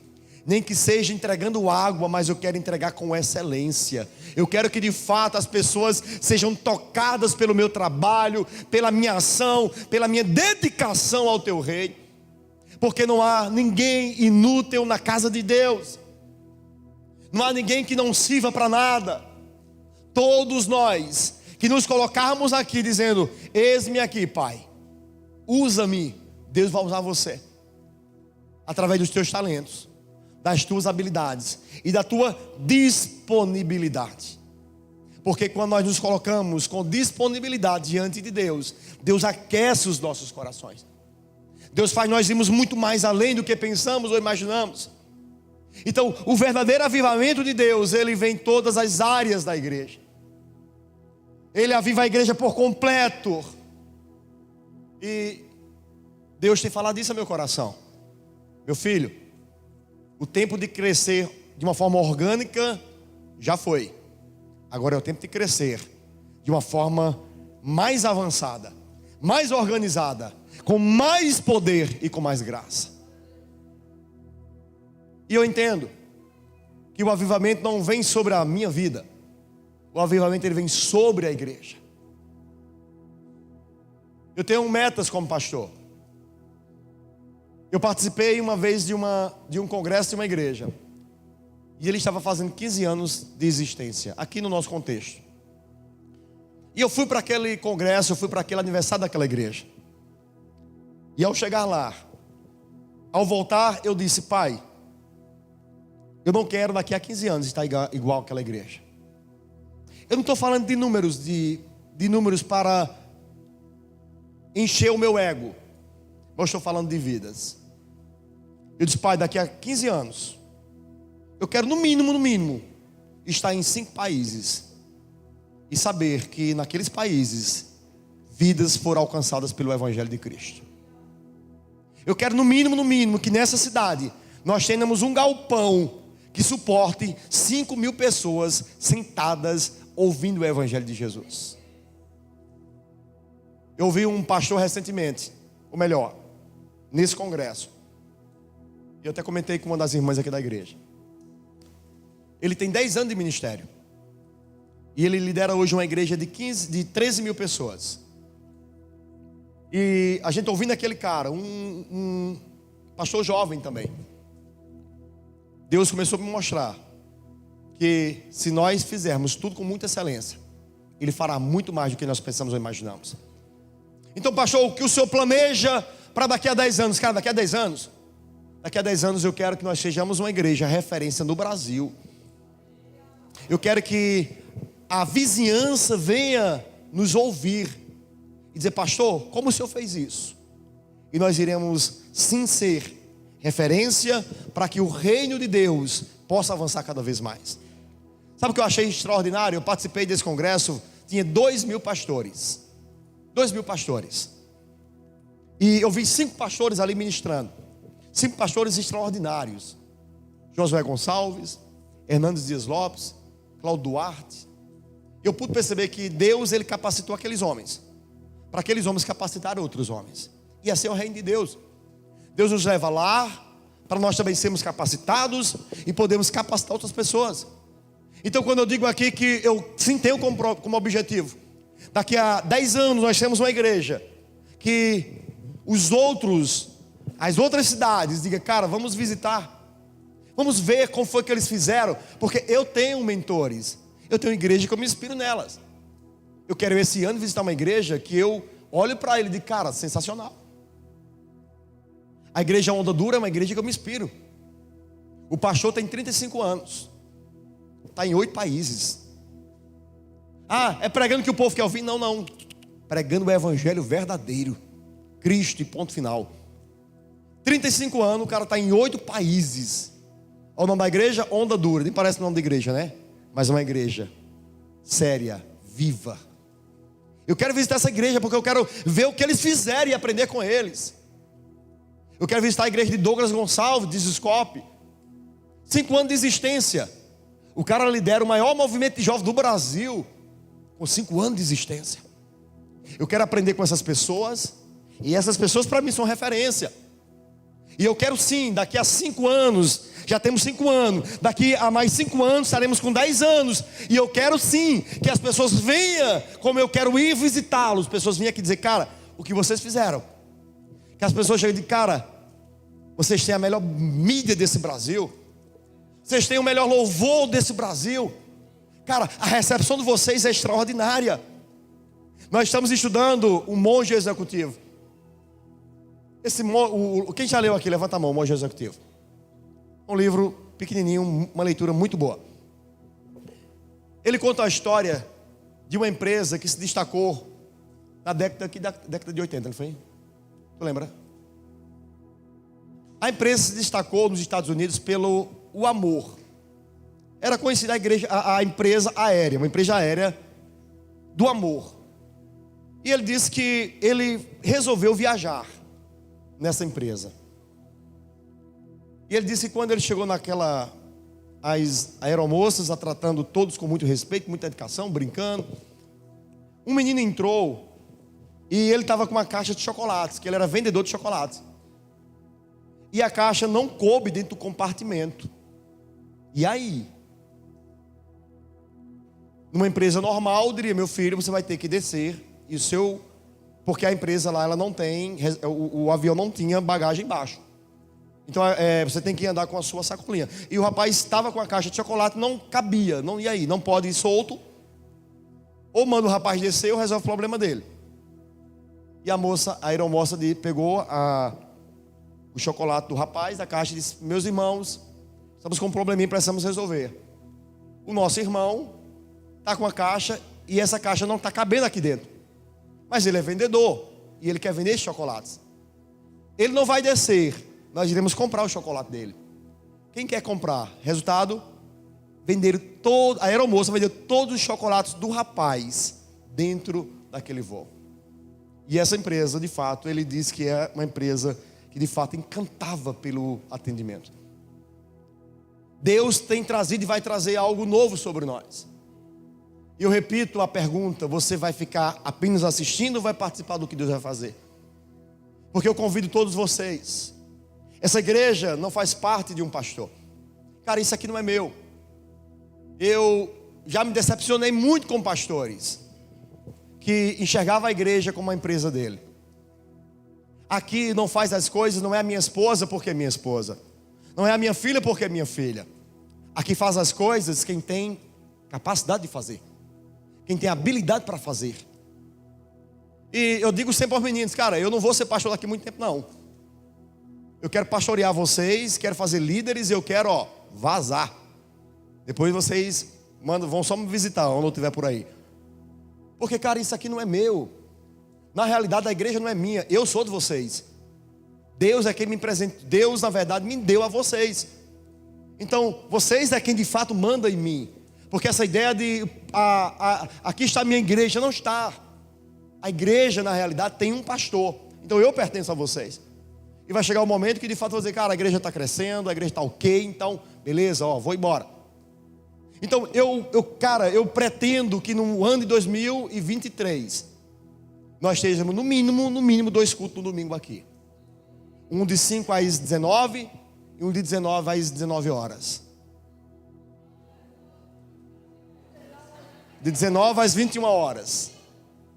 Nem que seja entregando água, mas eu quero entregar com excelência. Eu quero que de fato as pessoas sejam tocadas pelo meu trabalho, pela minha ação, pela minha dedicação ao teu reino. Porque não há ninguém inútil na casa de Deus. Não há ninguém que não sirva para nada. Todos nós que nos colocarmos aqui dizendo: eis-me aqui, Pai, usa-me, Deus vai usar você através dos teus talentos, das tuas habilidades e da tua disponibilidade. Porque quando nós nos colocamos com disponibilidade diante de Deus, Deus aquece os nossos corações. Deus faz nós irmos muito mais além do que pensamos ou imaginamos. Então o verdadeiro avivamento de Deus, ele vem em todas as áreas da igreja. Ele aviva a igreja por completo. E Deus tem falado isso ao meu coração: meu filho, o tempo de crescer de uma forma orgânica já foi. Agora é o tempo de crescer de uma forma mais avançada, mais organizada, com mais poder e com mais graça. E eu entendo que o avivamento não vem sobre a minha vida. O avivamento ele vem sobre a igreja. Eu tenho metas como pastor. Eu participei uma vez de um congresso de uma igreja. E ele estava fazendo 15 anos de existência, aqui no nosso contexto. E eu fui para aquele congresso, eu fui para aquele aniversário daquela igreja. E ao chegar lá, ao voltar, eu disse: Pai, eu não quero daqui a 15 anos estar igual àquela igreja. Eu não estou falando de números, de números para encher o meu ego, mas estou falando de vidas. Eu disse: Pai, daqui a 15 anos eu quero no mínimo estar em 5 países e saber que naqueles países vidas foram alcançadas pelo Evangelho de Cristo. Eu quero no mínimo que nessa cidade nós tenhamos um galpão que suporte 5.000 pessoas sentadas ouvindo o Evangelho de Jesus. Eu ouvi um pastor recentemente, ou melhor, nesse congresso. E eu até comentei com uma das irmãs aqui da igreja. Ele tem 10 anos de ministério. E ele lidera hoje uma igreja de 13 mil pessoas. E a gente ouvindo aquele cara, um pastor jovem também. Deus começou a me mostrar que se nós fizermos tudo com muita excelência, Ele fará muito mais do que nós pensamos ou imaginamos. Então, pastor, o que o senhor planeja para daqui a 10 anos? Cara, daqui a 10 anos? Daqui a 10 anos eu quero que nós sejamos uma igreja referência no Brasil. Eu quero que a vizinhança venha nos ouvir e dizer, pastor, como o senhor fez isso? E nós iremos sim ser referência para que o reino de Deus possa avançar cada vez mais. Sabe o que eu achei extraordinário? Eu participei desse congresso, tinha 2.000 pastores. 2.000 pastores. E eu vi 5 pastores ali ministrando. 5 pastores extraordinários. Josué Gonçalves, Hernandes Dias Lopes, Cláudio Duarte. Eu pude perceber que Deus, Ele capacitou aqueles homens, para aqueles homens capacitarem outros homens. E assim é o reino de Deus. Deus nos leva lá, para nós também sermos capacitados e podermos capacitar outras pessoas. Então, quando eu digo aqui que eu sim tenho como objetivo, daqui a 10 anos nós temos uma igreja que as outras cidades digam, cara, vamos visitar, vamos ver como foi que eles fizeram, porque eu tenho mentores, eu tenho igreja que eu me inspiro nelas. Eu quero esse ano visitar uma igreja que eu olho para ele e digo, cara, sensacional. A igreja Onda Dura é uma igreja que eu me inspiro. O pastor tem 35 anos, está em 8 países. Ah, é pregando que o povo quer ouvir? Não, não. Pregando o evangelho verdadeiro, Cristo e ponto final. 35 anos, o cara está em 8 países. Olha o nome da igreja, Onda Dura. Nem parece o nome da igreja, né? Mas é uma igreja séria, viva. Eu quero visitar essa igreja porque eu quero ver o que eles fizeram e aprender com eles. Eu quero visitar a igreja de Douglas Gonçalves, de Ziscope. 5 anos de existência. O cara lidera o maior movimento de jovens do Brasil, com 5 anos de existência. Eu quero aprender com essas pessoas, e essas pessoas para mim são referência. E eu quero sim, daqui a 5 anos, já temos 5 anos, daqui a mais 5 anos estaremos com 10 anos. E eu quero sim, que as pessoas venham, como eu quero ir visitá-los. As pessoas venham aqui dizer, cara, o que vocês fizeram? Que as pessoas cheguem e digam, cara, vocês têm a melhor mídia desse Brasil. Vocês têm o melhor louvor desse Brasil. Cara, a recepção de vocês é extraordinária. Nós estamos estudando o Monge Executivo. Quem já leu aqui? Levanta a mão, o Monge Executivo. Um livro pequenininho, uma leitura muito boa. Ele conta a história de uma empresa que se destacou na década de 80, não foi? Tu lembra? A empresa se destacou nos Estados Unidos pelo amor. Era conhecida a empresa aérea, uma empresa aérea do amor. E ele disse que ele resolveu viajar nessa empresa. E ele disse que quando ele chegou as aeromoças, a tratando todos com muito respeito, muita educação, brincando, um menino entrou e ele estava com uma caixa de chocolates, que ele era vendedor de chocolates. E a caixa não coube dentro do compartimento. E aí? Numa empresa normal, eu diria, meu filho, você vai ter que descer. E porque a empresa lá, ela não tem, o avião não tinha bagagem embaixo. Então você tem que andar com a sua sacolinha. E o rapaz estava com a caixa de chocolate, não cabia. Não, e aí? Não pode ir solto. Ou manda o rapaz descer ou resolve o problema dele. E a aeromoça pegou o chocolate do rapaz, da caixa, e disse, meus irmãos, estamos com um probleminha, precisamos resolver. O nosso irmão está com a caixa e essa caixa não está cabendo aqui dentro. Mas ele é vendedor e ele quer vender esses chocolates. Ele não vai descer, nós iremos comprar o chocolate dele. Quem quer comprar? Resultado, a aeromoça vendeu todos os chocolates do rapaz dentro daquele voo. E essa empresa, de fato, ele disse que é uma empresa que de fato encantava pelo atendimento. Deus tem trazido e vai trazer algo novo sobre nós. E eu repito a pergunta: você vai ficar apenas assistindo ou vai participar do que Deus vai fazer? Porque eu convido todos vocês. Essa igreja não faz parte de um pastor. Cara, isso aqui não é meu. Eu já me decepcionei muito com pastores que enxergavam a igreja como uma empresa dele. Aqui não faz as coisas, não é a minha esposa porque é minha esposa, não é a minha filha porque é minha filha. Aqui faz as coisas quem tem capacidade de fazer, quem tem habilidade para fazer. E eu digo sempre aos meninos: cara, eu não vou ser pastor daqui muito tempo não. Eu quero pastorear vocês, quero fazer líderes, eu quero vazar. Depois vocês vão só me visitar onde eu estiver por aí. Porque, cara, isso aqui não é meu. Na realidade, a igreja não é minha, eu sou de vocês. Deus é quem me presente. Deus, na verdade, me deu a vocês. Então, vocês é quem de fato manda em mim. Porque essa ideia de aqui está a minha igreja, não está. A igreja, na realidade, tem um pastor. Então eu pertenço a vocês. E vai chegar um momento que de fato eu vou dizer: cara, a igreja está crescendo, a igreja está ok, então beleza, vou embora. Então eu pretendo que no ano de 2023 nós estejamos no mínimo 2 cultos no domingo aqui. Um de 5 às 19 e um de 19 às 19 horas. De 19 às 21 horas.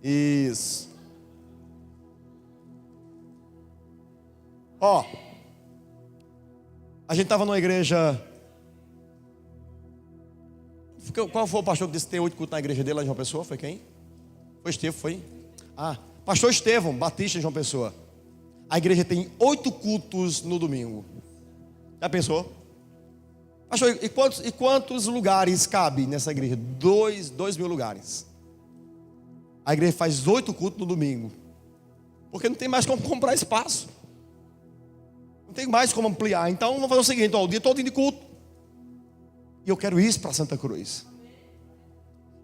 Isso. A gente estava numa igreja. Qual foi o pastor que disse que tem 8 cultos na igreja dele lá em João Pessoa? Foi quem? Foi Estevão, foi? Pastor Estevão, Batista em João Pessoa. A igreja tem 8 cultos no domingo. Já pensou? Pastor, e quantos lugares cabe nessa igreja? 2 mil lugares. A igreja faz 8 cultos no domingo. Porque não tem mais como comprar espaço. Não tem mais como ampliar. Então vamos fazer o seguinte: o dia todo de culto. E eu quero isso para Santa Cruz.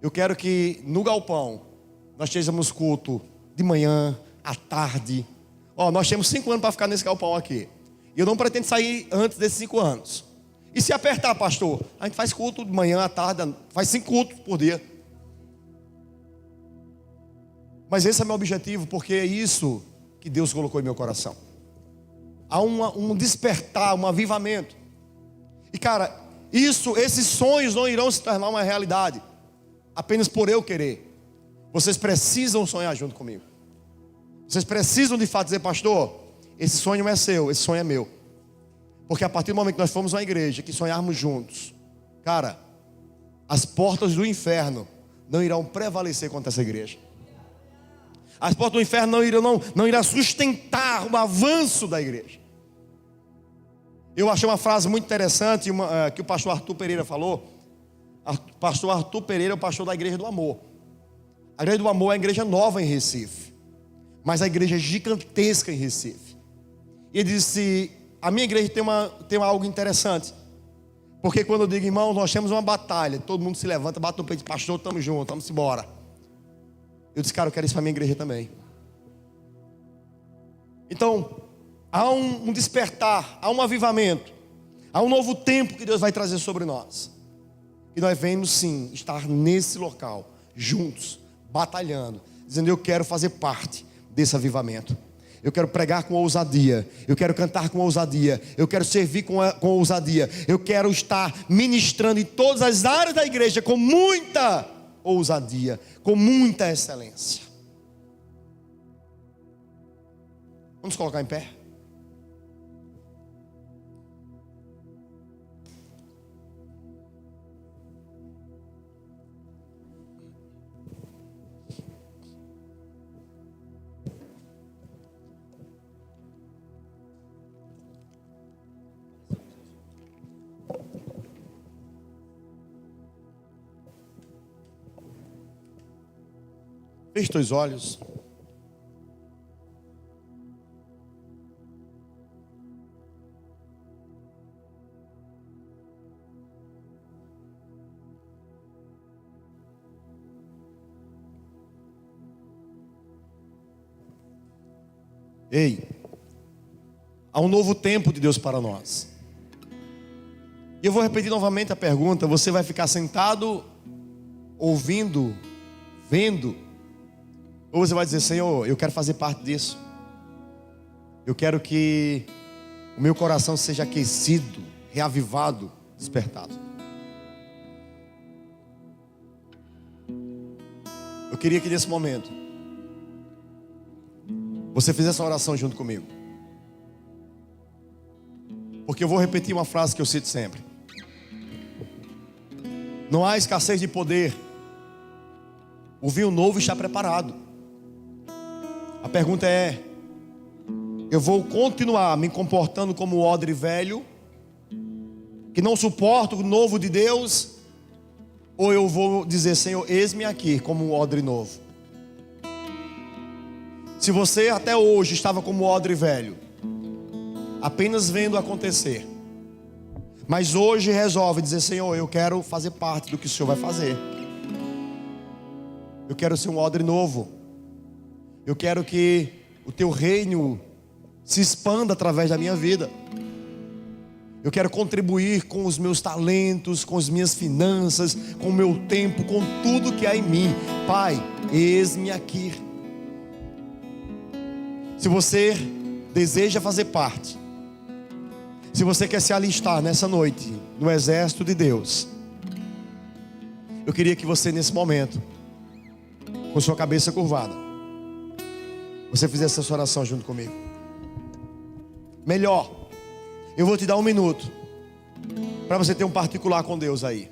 Eu quero que no galpão nós estejamos culto de manhã, à tarde. Nós temos 5 anos para ficar nesse galpão aqui. E eu não pretendo sair antes desses 5 anos. E se apertar, pastor, a gente faz culto de manhã, à tarde, faz 5 cultos por dia. Mas esse é meu objetivo, porque é isso que Deus colocou em meu coração. Há um despertar, um avivamento. E cara, esses sonhos não irão se tornar uma realidade apenas por eu querer. Vocês precisam sonhar junto comigo. Vocês precisam de fato dizer: pastor, esse sonho é seu, esse sonho é meu. Porque a partir do momento que nós formos uma igreja, que sonharmos juntos, cara, as portas do inferno não irão prevalecer contra essa igreja. As portas do inferno não irão sustentar o avanço da igreja. Eu achei uma frase muito interessante que o pastor Arthur Pereira falou. O pastor Arthur Pereira é o pastor da Igreja do Amor. A Igreja do Amor é a igreja nova em Recife, mas a igreja é gigantesca em Recife. E ele disse: a minha igreja tem algo interessante. Porque quando eu digo: irmãos, nós temos uma batalha, todo mundo se levanta, bate no peito: pastor, estamos juntos, vamos embora. Eu disse: cara, eu quero isso para a minha igreja também. Então há um despertar, há um avivamento, há um novo tempo que Deus vai trazer sobre nós. E nós vamos sim estar nesse local, juntos, batalhando, dizendo: eu quero fazer parte desse avivamento. Eu quero pregar com ousadia, eu quero cantar com ousadia, eu quero servir com ousadia, eu quero estar ministrando em todas as áreas da igreja com muita ousadia, com muita excelência. Vamos colocar em pé? Feche teus olhos. Ei, há um novo tempo de Deus para nós. E eu vou repetir novamente a pergunta: você vai ficar sentado ouvindo, vendo. Ou você vai dizer: Senhor, eu quero fazer parte disso. Eu quero que o meu coração seja aquecido, reavivado, despertado. Eu queria que nesse momento você fizesse essa oração junto comigo. Porque eu vou repetir uma frase que eu cito sempre: não há escassez de poder. O vinho novo está preparado. A pergunta é: eu vou continuar me comportando como o odre velho, que não suporta o novo de Deus? Ou eu vou dizer: Senhor, eis-me aqui como um odre novo? Se você até hoje estava como odre velho, apenas vendo acontecer, mas hoje resolve dizer: Senhor, eu quero fazer parte do que o Senhor vai fazer. Eu quero ser um odre novo. Eu quero que o teu reino se expanda através da minha vida. Eu quero contribuir com os meus talentos, com as minhas finanças, com o meu tempo, com tudo que há em mim. Pai, eis-me aqui. Se você deseja fazer parte, se você quer se alistar nessa noite no exército de Deus, eu queria que você nesse momento, com sua cabeça curvada, você fizesse essa oração junto comigo. Melhor, eu vou te dar 1 minuto para você ter um particular com Deus aí.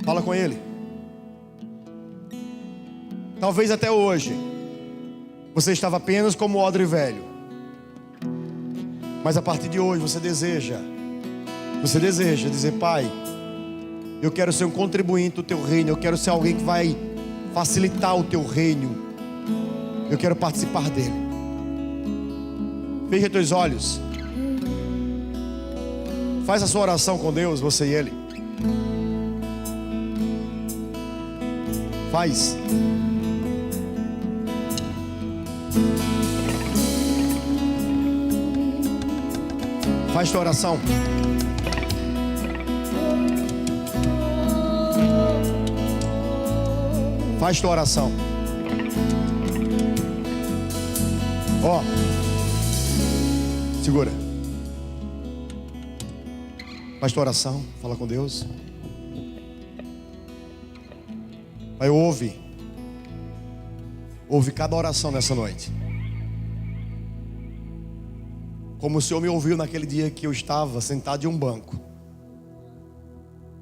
Fala com Ele. Talvez até hoje você estava apenas como odre velho, mas a partir de hoje você deseja dizer: Pai, eu quero ser um contribuinte do teu reino. Eu quero ser alguém que vai facilitar o teu reino. Eu quero participar dele. Feche teus olhos. Faz a sua oração com Deus, você e Ele. Faz. Faz tua oração. Faz tua oração. Ó, segura. Faz tua oração. Fala com Deus. Pai, ouve cada oração nessa noite. Como o Senhor me ouviu naquele dia que eu estava sentado em um banco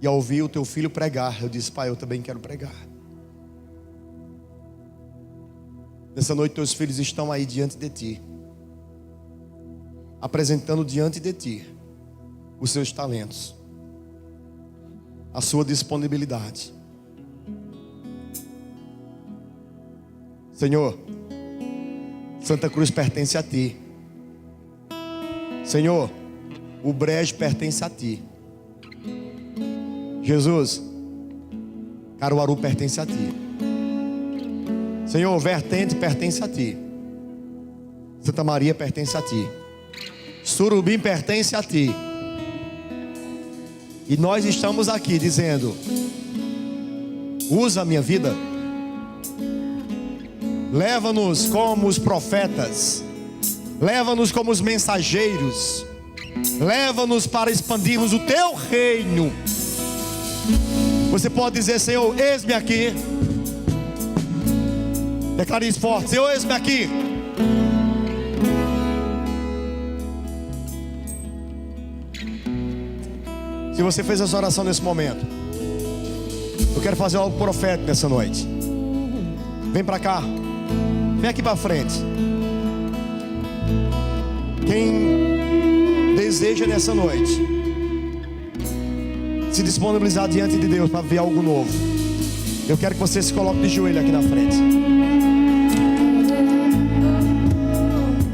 e ao ouvir o teu filho pregar, eu disse: Pai, eu também quero pregar. Nessa noite teus filhos estão aí diante de ti, apresentando diante de ti os seus talentos, a sua disponibilidade. Senhor, Santa Cruz pertence a ti. Senhor, o Brejo pertence a ti. Jesus, Caruaru pertence a ti. Senhor, Vertente pertence a ti. Santa Maria pertence a ti. Surubim pertence a ti. E nós estamos aqui dizendo: usa a minha vida. Leva-nos como os profetas. Leva-nos como os mensageiros. Leva-nos para expandirmos o teu reino. Você pode dizer: Senhor, eis-me aqui. Declare isso forte: Senhor, eis-me aqui. Se você fez essa oração nesse momento, eu quero fazer algo profético nessa noite. Vem para cá. Vem aqui para frente. Quem deseja nessa noite se disponibilizar diante de Deus para ver algo novo, eu quero que você se coloque de joelho aqui na frente.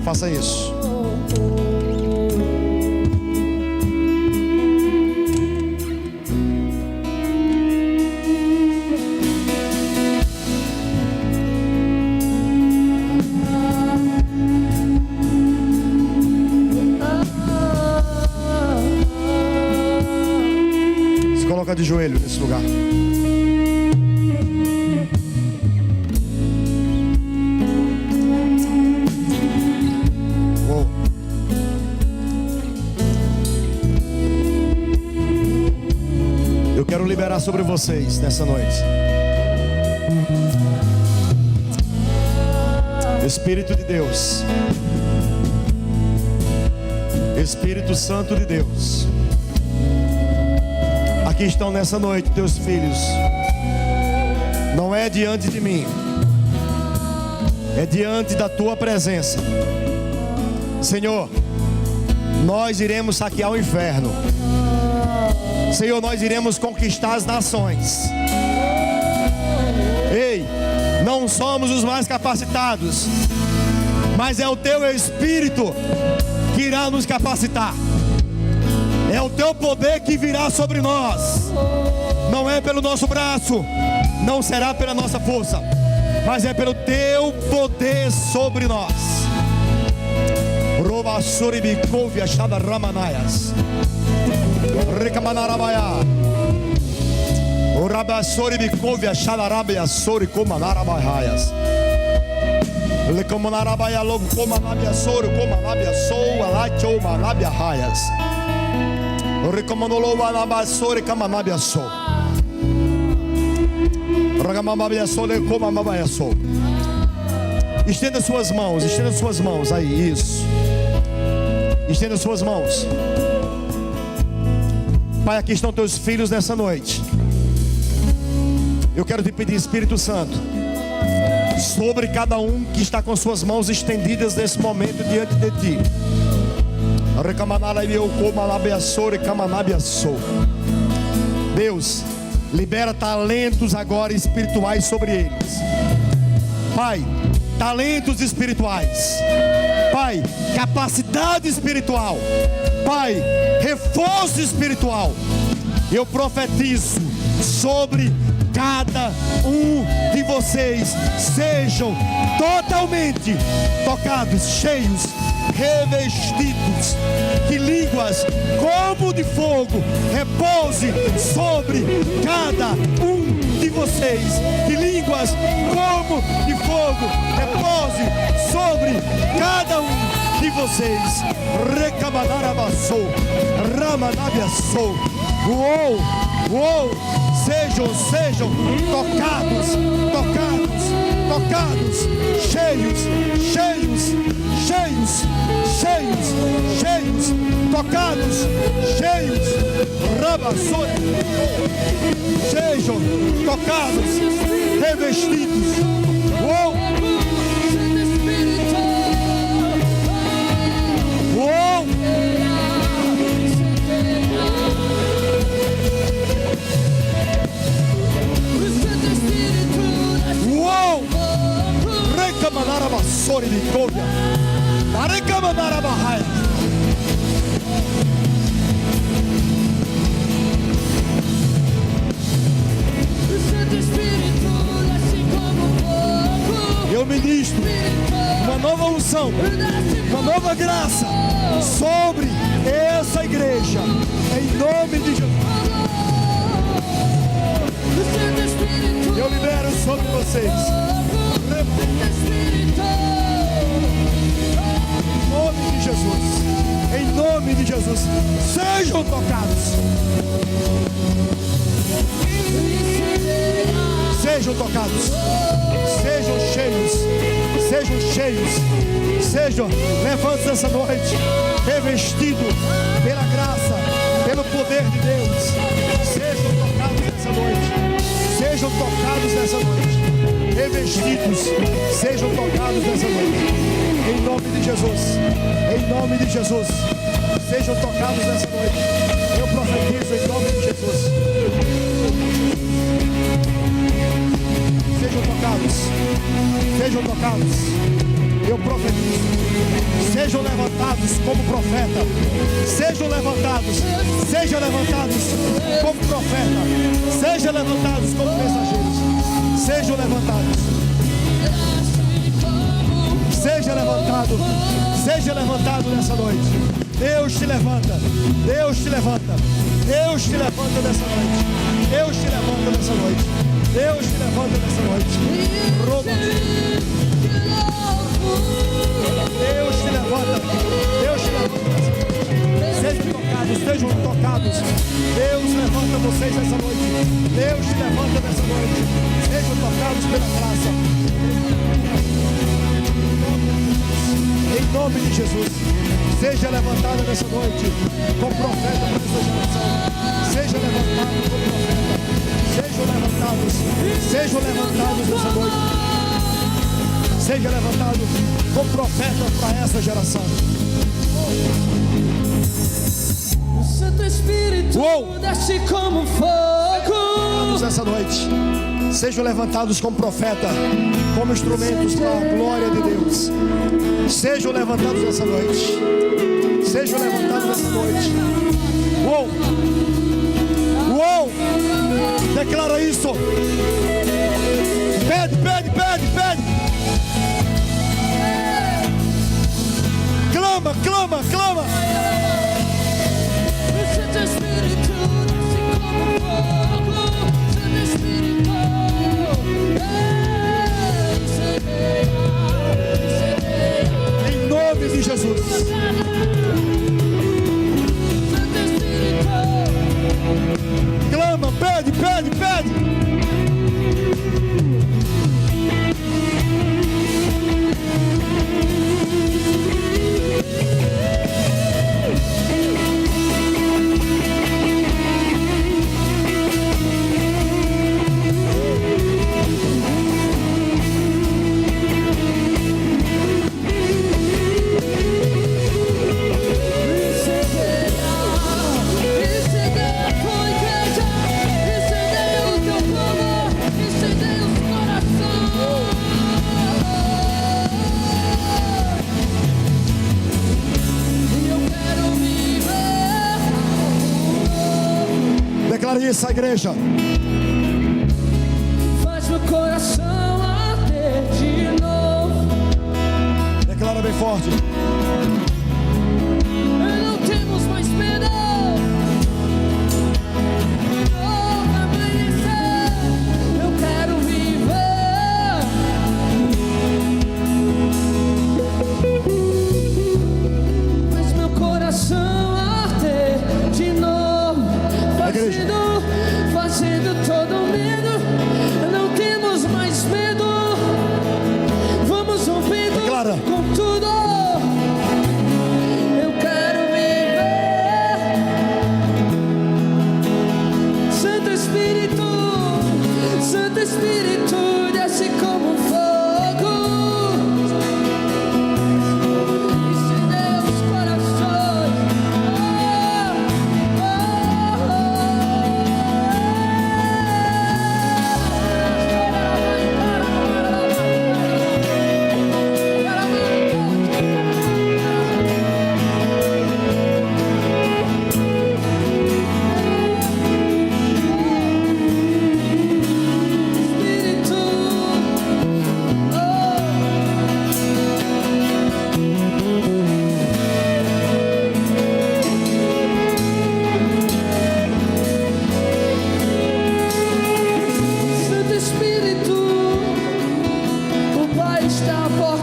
Faça isso. coloca de joelho nesse lugar. Eu quero liberar sobre vocês nessa noite. Espírito de Deus, Espírito Santo de Deus, aqui estão nessa noite teus filhos. Não é diante de mim, é diante da tua presença. Senhor, nós iremos saquear o inferno. Senhor, nós iremos conquistar as nações. Ei, não somos os mais capacitados, mas é o teu Espírito que irá nos capacitar. É o teu poder que virá sobre nós. Não é pelo nosso braço, não será pela nossa força, mas é pelo teu poder sobre nós. Robasuribicovia Shadaramanayas Recamanarabaya Orabassuribicovia Shadarabia Sori Comanarabaias Lecomanarabaya Logo Comanabia Sori Comanabia Sou Alacho Manabia Raias Recomanolova Nabasori Camanabia Sou Ragamabia Sole Comamabia Sou. Estenda suas mãos aí, isso. Estenda suas mãos. Pai, aqui estão teus filhos nessa noite. Eu quero te pedir, Espírito Santo, sobre cada um que está com suas mãos estendidas nesse momento diante de ti. Deus, libera talentos agora espirituais sobre eles. Pai, talentos espirituais. Pai, capacidade espiritual. Pai, reforço espiritual. Eu profetizo sobre cada um de vocês. Sejam totalmente tocados, cheios, revestidos. Que línguas como de fogo repouse sobre cada um de vocês. Que línguas como de fogo repouse sobre cada um de vocês. Recamanarabassou, ramanabiassou. Uou, uou. Sejam tocados, cheios, tocados, cheios, rabassori, sejam tocados, revestidos. Uou, uou. Recamanarabassori de Cobia, Arecamanarabahai. Eu ministro uma nova unção, uma nova graça sobre essa igreja, em nome de Jesus. Eu libero sobre vocês. Em nome de Jesus, sejam tocados, sejam cheios, sejam levantados nessa noite, revestidos pela graça, pelo poder de Deus. Sejam tocados nessa noite, revestidos, sejam tocados nessa noite. Em nome de Jesus, sejam tocados nessa noite. Eu profetizo em nome de Jesus. Sejam tocados. Eu profetizo. Sejam levantados como profeta. Sejam levantados como profeta. Sejam levantados como mensageiros. Sejam levantados. Seja levantado nessa noite. Deus te levanta. Deus te levanta. Deus te levanta nessa noite. Deus te levanta nessa noite. Deus te levanta nessa noite. Deus te levanta. Deus te levanta nessa noite. Sejam tocados. Deus levanta vocês nessa noite. Deus te levanta nessa noite. Sejam tocados pela graça. Em nome de Jesus. Seja levantada nessa noite como profeta para essa geração. Seja levantado como profeta. Sejam levantados nessa noite. Seja levantado como profeta para essa geração. O Santo Espírito desce como fogo. Essa noite. Sejam levantados como profeta, como instrumentos para a glória de Deus. Sejam levantados nessa noite. Sejam levantados nessa noite. Uou! Uou! Declara isso. Pede, pede, pede, pede. Clama, clama, clama. O Santo Espírito desce como fogo. Santo Espírito em nome de Jesus. Clama, pede, pede, pede. Isso, a igreja. Faz meu coração arder de novo. Declara bem forte. Não temos mais medo. Novo amanhecer. Eu quero viver. Faz meu coração arder de novo. Fazendo todo medo, não temos mais medo. Vamos ouvindo com tudo. Eu quero viver. Santo Espírito desce como fogo. Incendeia os corações.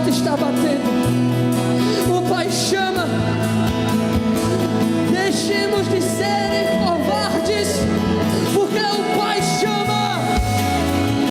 Está batendo, o Pai chama, deixemos de serem